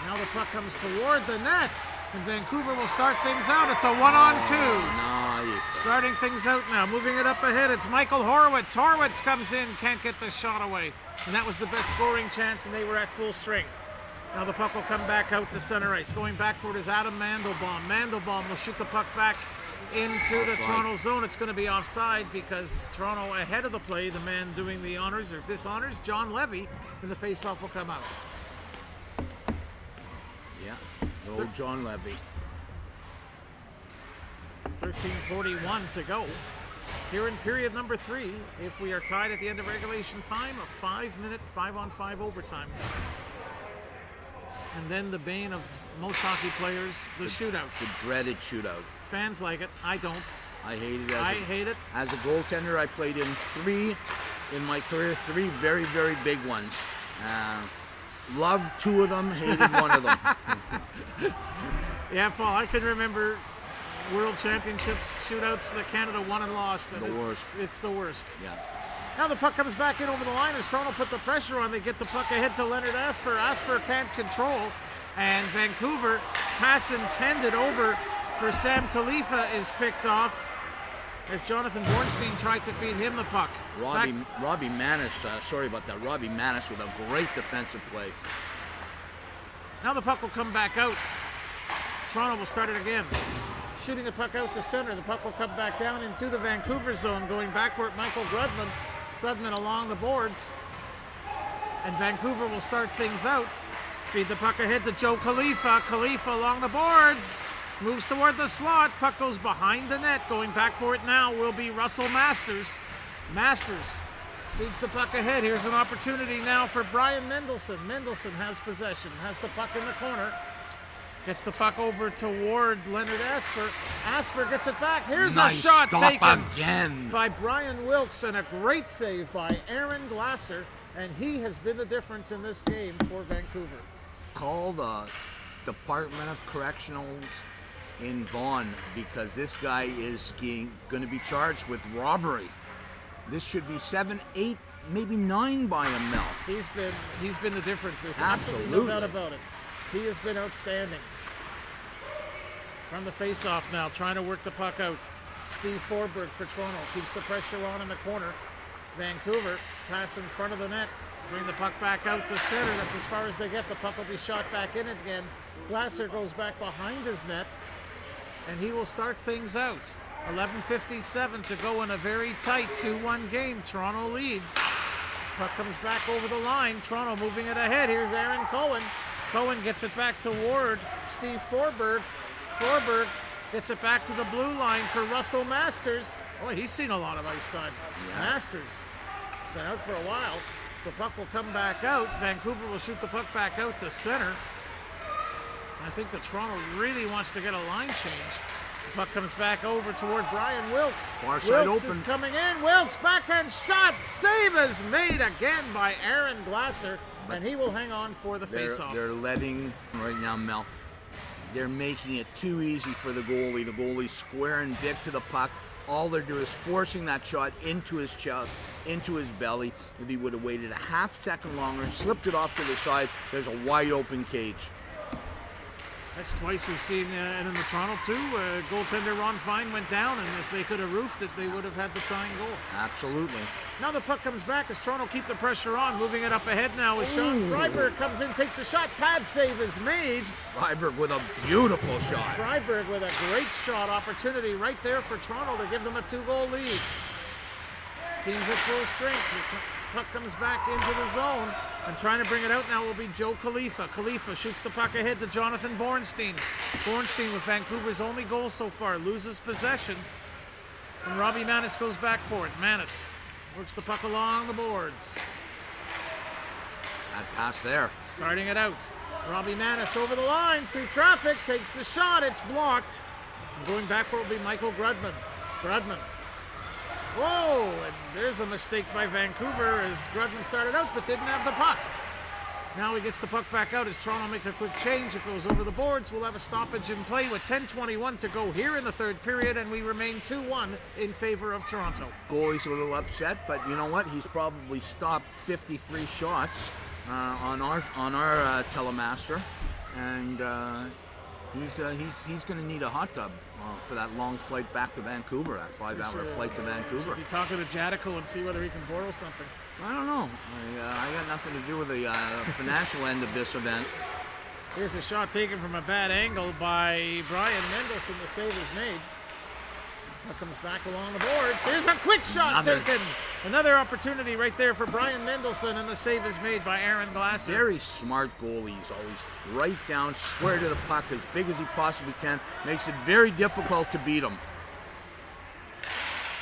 Speaker 4: Now the puck comes toward the net, and Vancouver will start things out. It's a 1-on-2.
Speaker 5: Nice.
Speaker 4: Starting things out now, moving it up ahead. It's Michael Horowitz. Horowitz comes in, can't get the shot away. And that was the best scoring chance, and they were at full strength. Now the puck will come back out to center ice. Going back for it is Adam Mandelbaum. Mandelbaum will shoot the puck back into the Toronto zone. It's going to be offside because Toronto ahead of the play. The man doing the honors or dishonors, John Levy, and the faceoff will come out.
Speaker 5: Yeah, old John Levy.
Speaker 4: 13:41 to go. Here in period number 3, if we are tied at the end of regulation time, a 5-minute 5-on-5 overtime. And then the bane of most hockey players, the shootouts.
Speaker 5: The dreaded shootout.
Speaker 4: Fans like it. I don't.
Speaker 5: I hate it.
Speaker 4: I hate it.
Speaker 5: As a goaltender, I played in 3 in my career, 3 very, very big ones. Loved 2 of them, hated 1 of them.
Speaker 4: Yeah, Paul, I can remember World Championships shootouts that Canada won and lost. And
Speaker 5: The worst.
Speaker 4: It's the worst.
Speaker 5: Yeah.
Speaker 4: Now the puck comes back in over the line as Toronto put the pressure on. They get the puck ahead to Leonard Asper. Asper can't control. And Vancouver, pass intended over for Sam Khalifa is picked off as Jonathan Bornstein tried to feed him the puck.
Speaker 5: Robbie Manis, sorry about that. Robbie Manis with a great defensive play.
Speaker 4: Now the puck will come back out. Toronto will start it again. Shooting the puck out to center. The puck will come back down into the Vancouver zone. Going back for it, Michael Grudman. Grudman along the boards. And Vancouver will start things out. Feed the puck ahead to Joe Khalifa. Khalifa along the boards. Moves toward the slot. Puck goes behind the net. Going back for it now will be Russell Masters. Masters feeds the puck ahead. Here's an opportunity now for Brian Mendelson. Mendelson has possession. Has the puck in the corner. Gets the puck over toward Leonard Asper. Asper gets it back. Here's
Speaker 5: Nice
Speaker 4: a shot
Speaker 5: stop
Speaker 4: taken
Speaker 5: again
Speaker 4: by Brian Wilkes and a great save by Aaron Glasser. And he has been the difference in this game for Vancouver.
Speaker 5: Call the Department of Correctionals in Vaughan because this guy is going to be charged with robbery. This should be 7, 8, maybe 9 by him now.
Speaker 4: He's been the difference. There's absolutely no doubt about it. He has been outstanding. From the face-off now, trying to work the puck out. Steve Forberg for Toronto keeps the pressure on in the corner. Vancouver pass in front of the net. Bring the puck back out to center. That's as far as they get. The puck will be shot back in again. Glasser goes back behind his net, and he will start things out. 11:57 to go in a very tight 2-1 game. Toronto leads. Puck comes back over the line. Toronto moving it ahead. Here's Aaron Cohen. Cohen gets it back toward Steve Forberg. Forberg gets it back to the blue line for Russell Masters. Boy, he's seen a lot of ice time. Yeah. Masters has been out for a while. So the puck will come back out. Vancouver will shoot the puck back out to center. I think that Toronto really wants to get a line change. The puck comes back over toward Brian Wilkes.
Speaker 5: Far side
Speaker 4: Wilkes
Speaker 5: open.
Speaker 4: is coming in. Wilkes backhand shot. Save is made again by Aaron Glasser, and he will hang on for the faceoff.
Speaker 5: They're letting right now, Mel. They're making it too easy for the goalie. The goalie's squaring big to the puck. All they're doing is forcing that shot into his chest, into his belly. If he would have waited a half second longer, slipped it off to the side, there's a wide open cage.
Speaker 4: That's twice we've seen it in the Toronto too. Goaltender Ron Fine went down, and if they could have roofed it, they would have had the tying goal.
Speaker 5: Absolutely.
Speaker 4: Now the puck comes back as Toronto keep the pressure on. Moving it up ahead now as Sean Freiberg comes in, takes a shot. Pad save is made.
Speaker 5: Freiberg with a beautiful shot.
Speaker 4: Freiberg with a great shot opportunity right there for Toronto to give them a 2-goal lead. Teams at full strength. The puck comes back into the zone, and trying to bring it out now will be Joe Khalifa. Khalifa shoots the puck ahead to Jonathan Bornstein. Bornstein with Vancouver's only goal so far, loses possession, and Robbie Manis goes back for it. Manis works the puck along the boards.
Speaker 5: That pass there.
Speaker 4: Starting it out. Robbie Manis over the line through traffic, takes the shot, it's blocked. And going back for it will be Michael Grudman. Grudman. Whoa, and there's a mistake by Vancouver as Grudman started out but didn't have the puck. Now he gets the puck back out as Toronto make a quick change. It goes over the boards. We'll have a stoppage in play with 10:21 to go here in the third period, and we remain 2-1 in favor of Toronto.
Speaker 5: Goalie's a little upset, but you know what? He's probably stopped 53 shots on our telemaster, and he's going to need a hot tub for that long flight back to Vancouver, that 5-hour flight to Vancouver.
Speaker 4: Be talking to Jadico and see whether he can borrow something.
Speaker 5: I don't know. I got nothing to do with the financial end of this event.
Speaker 4: Here's a shot taken from a bad angle by Brian Mendelson. The save is made. That comes back along the boards. Here's a quick shot taken. Another opportunity right there for Brian Mendelson, and the save is made by Aaron Glasser.
Speaker 5: Very smart goalie. He's always right down, square to the puck, as big as he possibly can. Makes it very difficult to beat him.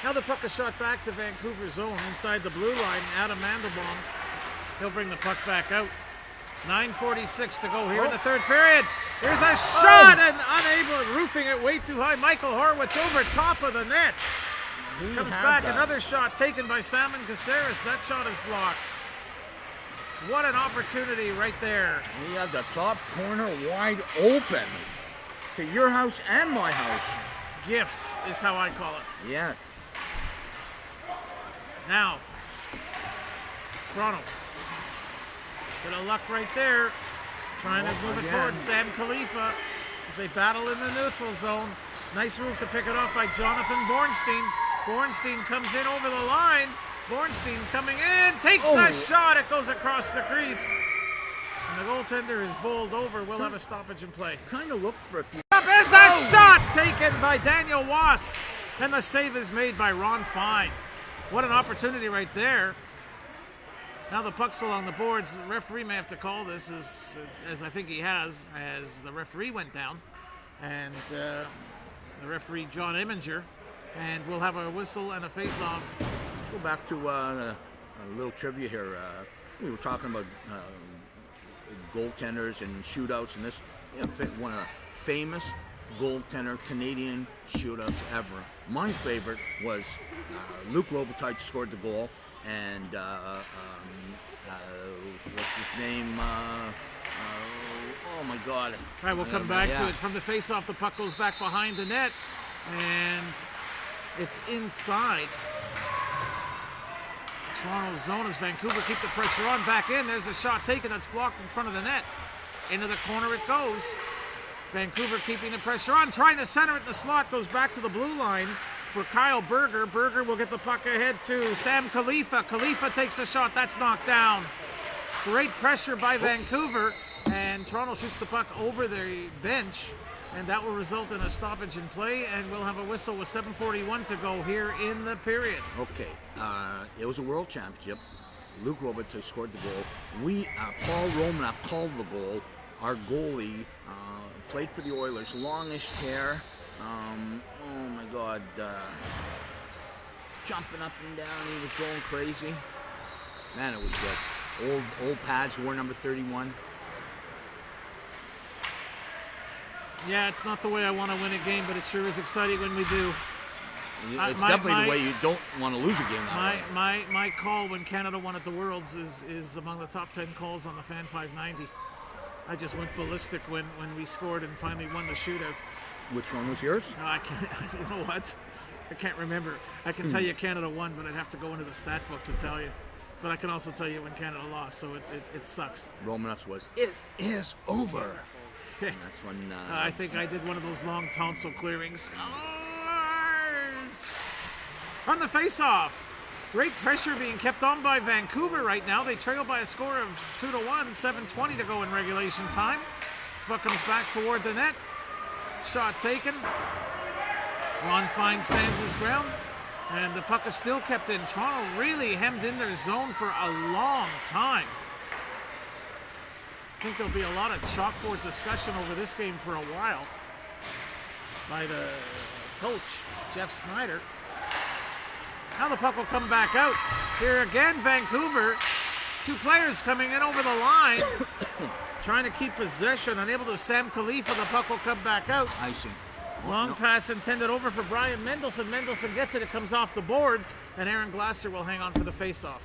Speaker 4: Now the puck is shot back to Vancouver zone inside the blue line. Adam Mandelbaum. He'll bring the puck back out. 9:46 to go here in the third period. Here's a shot and unable, roofing it way too high. Michael Horwitz over top of the net. Comes back, another shot taken by Salmon Caceres. That shot is blocked. What an opportunity right there.
Speaker 5: He had the top corner wide open to your house and my house.
Speaker 4: Gift is how I call it.
Speaker 5: Yes.
Speaker 4: Now, Toronto. Bit of luck right there. Trying to move it forward. Sam Khalifa as they battle in the neutral zone. Nice move to pick it off by Jonathan Bornstein. Bornstein comes in over the line. Bornstein coming in, takes the shot. It goes across the crease. And the goaltender is bowled over. We'll have a stoppage in play.
Speaker 5: Kind of looked for a few.
Speaker 4: There's a shot taken by Daniel Wask. And the save is made by Ron Fine. What an opportunity right there. Now the puck's along the boards. The referee may have to call this, as I think he has, as the referee went down. And the referee, John Imminger. And we'll have a whistle and a face-off.
Speaker 5: Let's go back to a little trivia here. We were talking about goaltenders and shootouts, and this one of the famous goaltender Canadian shootouts ever. My favorite was Luc Robitaille scored the goal, and what's his name? Oh my God!
Speaker 4: All right, we'll come back to it. From the face-off, the puck goes back behind the net, and it's inside Toronto's zone as Vancouver keep the pressure on. Back in, there's a shot taken that's blocked in front of the net. Into the corner it goes. Vancouver keeping the pressure on, trying to center it in the slot, goes back to the blue line for Kyle Berger. Berger will get the puck ahead to Sam Khalifa. Khalifa takes a shot, that's knocked down. Great pressure by Vancouver, and Toronto shoots the puck over the bench, and that will result in a stoppage in play, and we'll have a whistle with 7:41 to go here in the period.
Speaker 5: Okay, it was a world championship. Luc Robitaille scored the goal. Paul Romanoff called the goal. Our goalie played for the Oilers, longish hair. Oh my God, jumping up and down, he was going crazy. Man, it was good. Old pads, wore number 31.
Speaker 4: Yeah, it's not the way I want to win a game, but it sure is exciting when we do.
Speaker 5: It's definitely the way you don't want to lose a game that way.
Speaker 4: My call when Canada won at the Worlds is among the top 10 calls on the Fan 590. I just went ballistic when we scored and finally won the shootout.
Speaker 5: Which one was yours?
Speaker 4: I can't. You know what? I can't remember. I can tell you Canada won, but I'd have to go into the stat book to tell you. But I can also tell you when Canada lost, so it sucks.
Speaker 5: Romanov's was, it is over. And that's when...
Speaker 4: I think I did one of those long tonsil clearings. Scores! On the face-off. Great pressure being kept on by Vancouver right now. They trail by a score of 2-1, 7:20 to go in regulation time. This puck comes back toward the net. Shot taken. Ron Fine stands his ground. And the puck is still kept in. Toronto really hemmed in their zone for a long time. I think there'll be a lot of chalkboard discussion over this game for a while by the coach, Jeff Snyder. Now the puck will come back out. Here again, Vancouver. Two players coming in over the line, trying to keep possession, unable to Sam Khalifa. The puck will come back out.
Speaker 5: Icing.
Speaker 4: Long pass intended over for Brian Mendelson. Mendelson gets it. It comes off the boards, and Aaron Glasser will hang on for the face-off.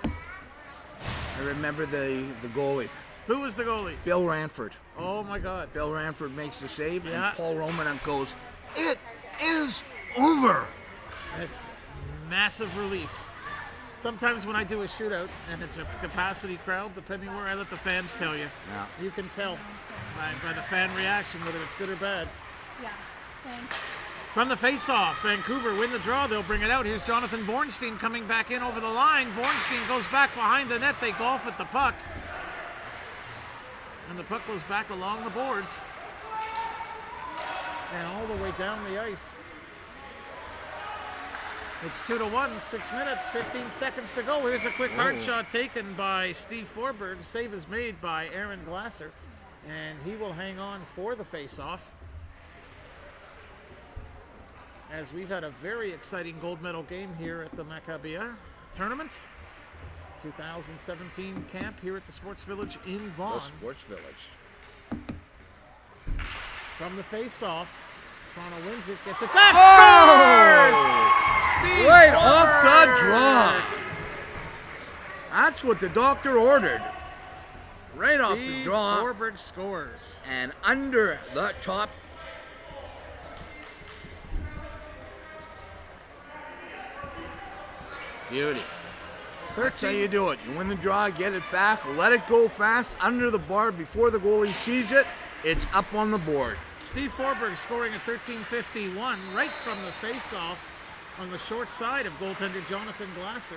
Speaker 5: I remember the goalie.
Speaker 4: Who was the goalie?
Speaker 5: Bill Ranford.
Speaker 4: Oh, my God.
Speaker 5: Bill Ranford makes the save,
Speaker 4: Yeah.
Speaker 5: and Paul Romanov goes, it is over.
Speaker 4: It's massive relief. Sometimes when I do a shootout, and it's a capacity crowd, depending where I let the fans tell you,
Speaker 5: Yeah.
Speaker 4: you can tell by the fan reaction whether it's good or bad.
Speaker 8: Yeah, thanks.
Speaker 4: From the face-off, Vancouver win the draw. They'll bring it out. Here's Jonathan Bornstein coming back in over the line. Bornstein goes back behind the net. They golf at the puck. And the puck goes back along the boards. And all the way down the ice. It's 2-1, 6 minutes, 15 seconds to go. Here's a quick hard shot taken by Steve Forberg. Save is made by Aaron Glasser. And he will hang on for the face-off. As we've had a very exciting gold medal game here at the Maccabi tournament. 2017 camp here at the Sports Village in Vaughan.
Speaker 5: The Sports Village.
Speaker 4: From the face-off, Toronto wins it, gets it back, scores! Steve
Speaker 5: Right off the
Speaker 4: Forberg!
Speaker 5: draw. That's what the doctor ordered. Right off the
Speaker 4: Steve
Speaker 5: draw.
Speaker 4: Forberg scores.
Speaker 5: And under the top. Beauty. That's how you do it. You win the draw, get it back, let it go fast under the bar before the goalie sees it. It's up on the board.
Speaker 4: Steve Forberg scoring at 13:51 right from the face-off on the short side of goaltender Jonathan Glasser.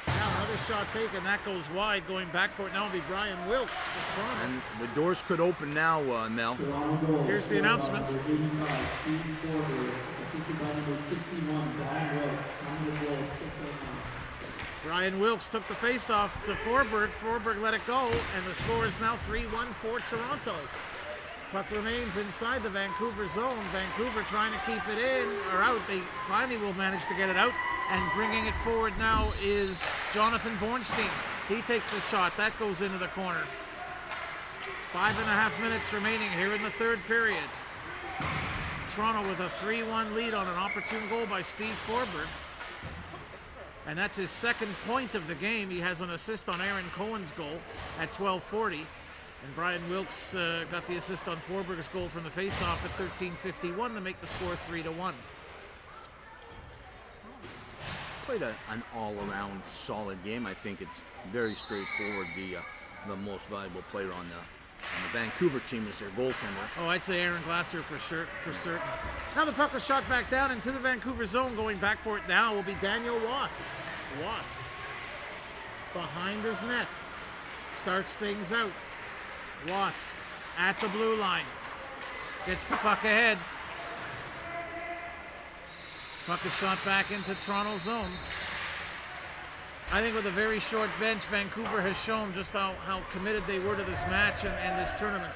Speaker 4: Now another shot taken. That goes wide. Going back for it now will be Brian Wilkes. in front.
Speaker 5: And the doors could open now, Mel.
Speaker 4: Here's the announcement.
Speaker 7: Number 85, Steve Forberg, assisted by number 61, Brian Wilkes. Time of the goal, 6:09.
Speaker 4: Brian Wilkes took the face-off to Forberg. Forberg let it go, and the score is now 3-1 for Toronto. Puck remains inside the Vancouver zone. Vancouver trying to keep it in or out. They finally will manage to get it out, and bringing it forward now is Jonathan Bornstein. He takes a shot. That goes into the corner. 5.5 minutes remaining here in the third period. Toronto with a 3-1 lead on an opportune goal by Steve Forberg. And that's his second point of the game. He has an assist on Aaron Cohen's goal at 12:40. And Brian Wilkes got the assist on Forberg's goal from the faceoff at 13:51 to make the score 3-1.
Speaker 5: Played an all-around solid game. I think it's very straightforward. The most valuable player on the Vancouver team is their goaltender.
Speaker 4: Oh, I'd say Aaron Glasser for certain. Now the puck was shot back down into the Vancouver zone. Going back for it now will be Daniel Wask. Wask behind his net. Starts things out. Wask at the blue line. Gets the puck ahead. Puck is shot back into Toronto zone. I think with a very short bench, Vancouver has shown just how committed they were to this match and this tournament.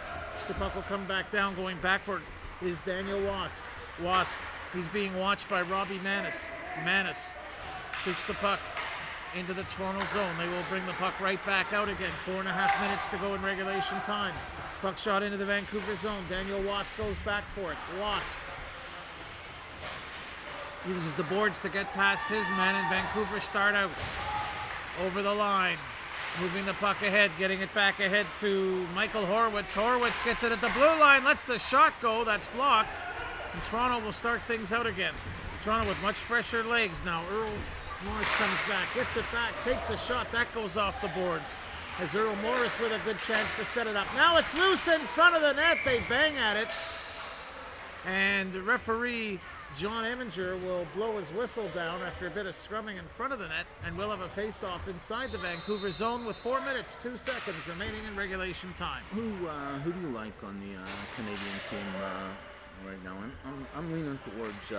Speaker 4: The puck will come back down. Going back for it is Daniel Wask. Wask, he's being watched by Robbie Manis. Manis shoots the puck into the Toronto zone. They will bring the puck right back out again. 4.5 minutes to go in regulation time. Puck shot into the Vancouver zone. Daniel Wask goes back for it. Wask uses the boards to get past his men, and Vancouver start out over the line. Moving the puck ahead, getting it back ahead to Michael Horwitz. Horwitz gets it at the blue line, lets the shot go. That's blocked. And Toronto will start things out again. Toronto with much fresher legs now. Earl Morris comes back, gets it back, takes a shot. That goes off the boards. As Earl Morris with a good chance to set it up. Now it's loose in front of the net. They bang at it. And referee John Eminger will blow his whistle down after a bit of scrumming in front of the net, and we'll have a face-off inside the Vancouver zone with 4 minutes, 2 seconds remaining in regulation time.
Speaker 5: Who do you like on the Canadian team right now? I'm leaning towards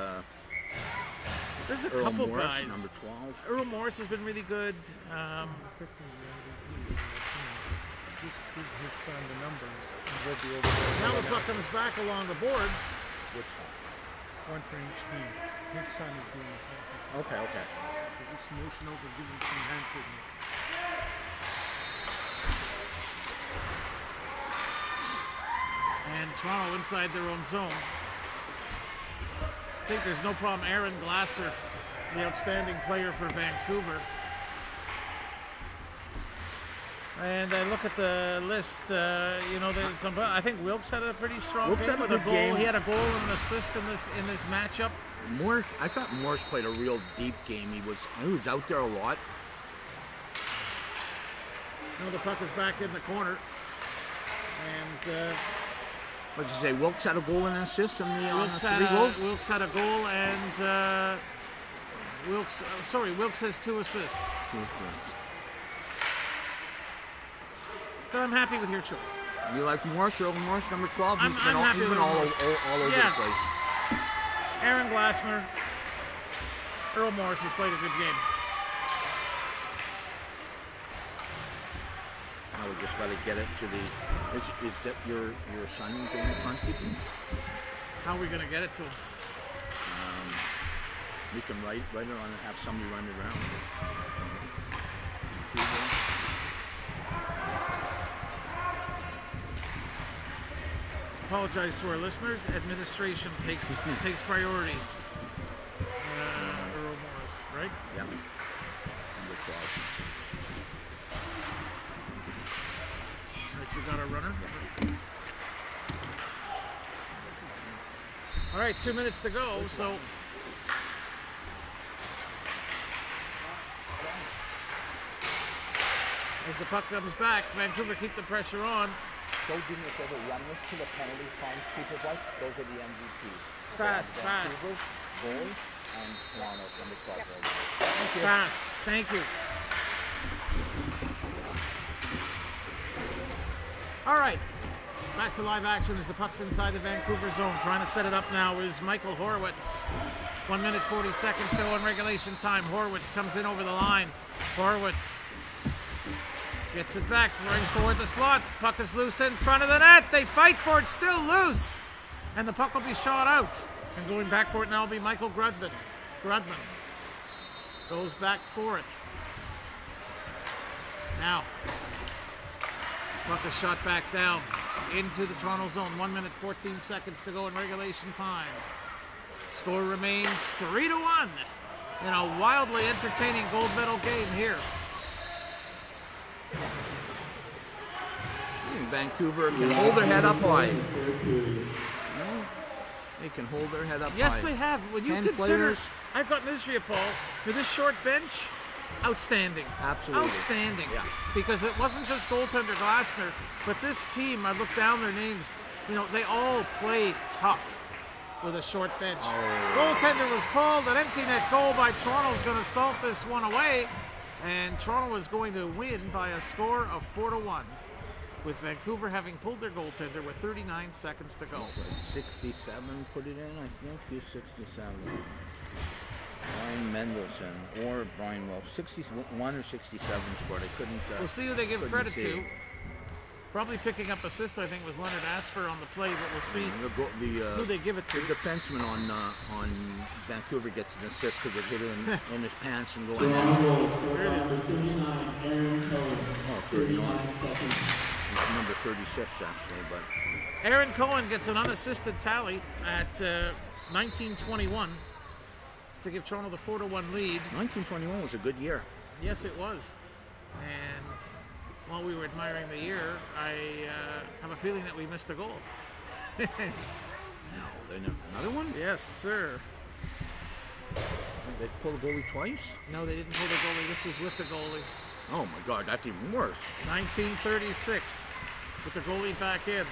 Speaker 4: There's a
Speaker 5: Earl
Speaker 4: couple
Speaker 5: Morris,
Speaker 4: guys.
Speaker 5: number 12.
Speaker 4: Earl Morris has been really good.
Speaker 2: Just give his son the numbers and we'll be over there.
Speaker 4: Now the puck comes back along the boards.
Speaker 2: Which one for each team. His son is doing it.
Speaker 5: Okay.
Speaker 2: Just motion over, give him some hand signal.
Speaker 4: And Toronto inside their own zone. I think there's no problem. Aaron Glasser, the outstanding player for Vancouver. And I look at the list, there's some. I think Wilkes had a pretty strong
Speaker 5: Wilkes
Speaker 4: game
Speaker 5: had a
Speaker 4: with a
Speaker 5: good
Speaker 4: goal.
Speaker 5: game.
Speaker 4: He had a goal and an assist in this matchup.
Speaker 5: Morris, I thought Morris played a real deep game. He was out there a lot.
Speaker 4: Now the puck is back in the corner. And
Speaker 5: What'd you say? Wilkes had a goal and an assist in the
Speaker 4: Wilkes
Speaker 5: three goals?
Speaker 4: Wilkes had a goal, and Wilkes has 2 assists. But I'm happy with your choice.
Speaker 5: You like Morris, Earl Morris, number 12?
Speaker 4: I'm happy with
Speaker 5: all
Speaker 4: Morris.
Speaker 5: over
Speaker 4: Yeah.
Speaker 5: the place.
Speaker 4: Aaron Glasner, Earl Morris has played a good game.
Speaker 5: Now we just got to get it to the. Is that your son doing the punt keeping?
Speaker 4: How are we going to get it to him?
Speaker 5: We can write it on and have somebody run it around.
Speaker 4: Apologize to our listeners. Administration takes priority. Earl Morris, right?
Speaker 5: Yeah. Number 12.
Speaker 4: Right, you got a runner. All right, 2 minutes to go. So. As the puck comes back, Vancouver keep the pressure on.
Speaker 5: So do me a favor, run this to the penalty fine keepers like. Those are the MVPs.
Speaker 4: Fast.
Speaker 5: Vancouver's goalie and Toronto's number 12 goalie.
Speaker 4: Fast. Thank you. All right. Back to live action as the puck's inside the Vancouver zone. Trying to set it up now is Michael Horwitz. 1 minute 40 seconds to go in regulation time. Horwitz comes in over the line. Horwitz gets it back, runs toward the slot. Puck is loose in front of the net. They fight for it, still loose. And the puck will be shot out. And going back for it now will be Michael Grudman. Grudman goes back for it. Now, puck is shot back down into the Toronto zone. 1 minute 14 seconds to go in regulation time. Score remains 3-1 in a wildly entertaining gold medal game here.
Speaker 5: Vancouver can hold their head up high. They can hold their head up high.
Speaker 4: Yes, they have. When you
Speaker 5: 10
Speaker 4: consider,
Speaker 5: players.
Speaker 4: I've got Nisria, Paul, for this short bench, outstanding.
Speaker 5: Absolutely.
Speaker 4: Outstanding.
Speaker 5: Yeah.
Speaker 4: Because it wasn't just goaltender Glasner, but this team, I looked down their names, they all play tough with a short bench. Goaltender was pulled, an empty net goal by Toronto's going to salt this one away, and Toronto is going to win by a score of 4-1. With Vancouver having pulled their goaltender with 39 seconds to go.
Speaker 5: Like 67 put it in, I think. He's 67. Brian Mendelson or Brian Wells. 61 or 67 scored. I couldn't.
Speaker 4: We'll see who they give credit
Speaker 5: see.
Speaker 4: to. Probably picking up assist, I think, was Leonard Asper on the play, but we'll see who they give it to.
Speaker 5: The defenseman on Vancouver gets an assist because it hit him in his pants and going in.
Speaker 7: Toronto scored by 39, Aaron Cohen.
Speaker 5: 39.
Speaker 7: 39 seconds.
Speaker 5: number 36 actually, but
Speaker 4: Aaron Cohen gets an unassisted tally at 19:21 to give Toronto the 4-1 lead.
Speaker 5: 1921 was a good year.
Speaker 4: Yes, it was. And while we were admiring the year, I have a feeling that we missed a goal.
Speaker 5: No, another one?
Speaker 4: Yes, sir.
Speaker 5: They pulled the goalie twice?
Speaker 4: No, they didn't pull the goalie. This was with the goalie.
Speaker 5: Oh my God, that's even worse.
Speaker 4: 1936 with the goalie back in.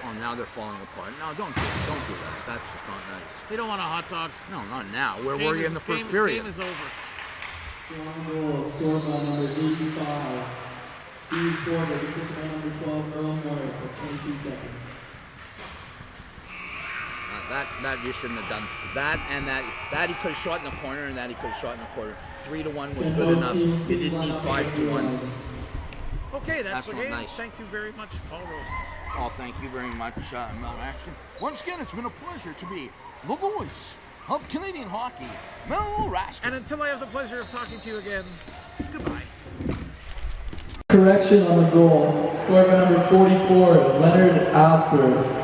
Speaker 5: Oh, now they're falling apart. No, don't do that. That's just not nice.
Speaker 4: They don't want a hot dog.
Speaker 5: No, not now. Where were you in the first period?
Speaker 4: Game is over.
Speaker 7: Toronto goal scored by number 85, Steve Porter, assisted by number 12, Earl Morris, at 22 seconds.
Speaker 5: That you shouldn't have done. That he could have shot in the corner, and that he could have shot in the corner. 3-1 was good enough. You didn't need 5-1.
Speaker 4: Okay, that's the
Speaker 5: not
Speaker 4: game.
Speaker 5: nice.
Speaker 4: Thank you very much, Paul Rose.
Speaker 5: Oh, thank you very much, Mel Axton. Once again, it's been a pleasure to be the voice of Canadian hockey, Mel Raskin.
Speaker 4: And until I have the pleasure of talking to you again, goodbye.
Speaker 7: Correction on the goal, scored by number 44, Leonard Asper.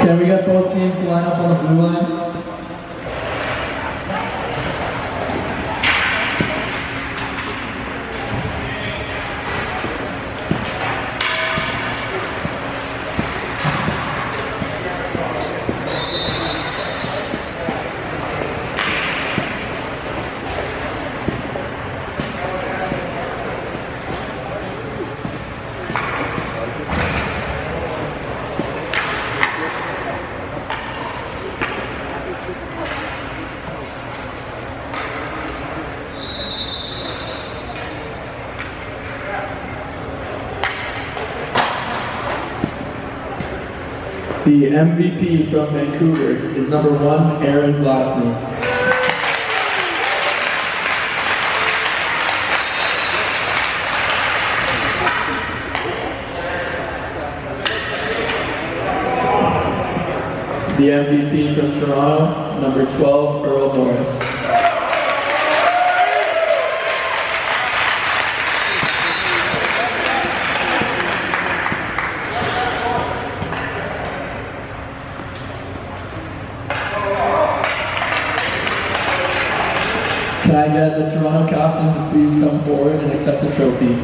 Speaker 7: Can we get both teams to line up on the blue line? The MVP from Vancouver is number 1, Aaron Glassney. The MVP from Toronto, number 12, Earl Morris. Can I get the Toronto captain to please come forward and accept the trophy?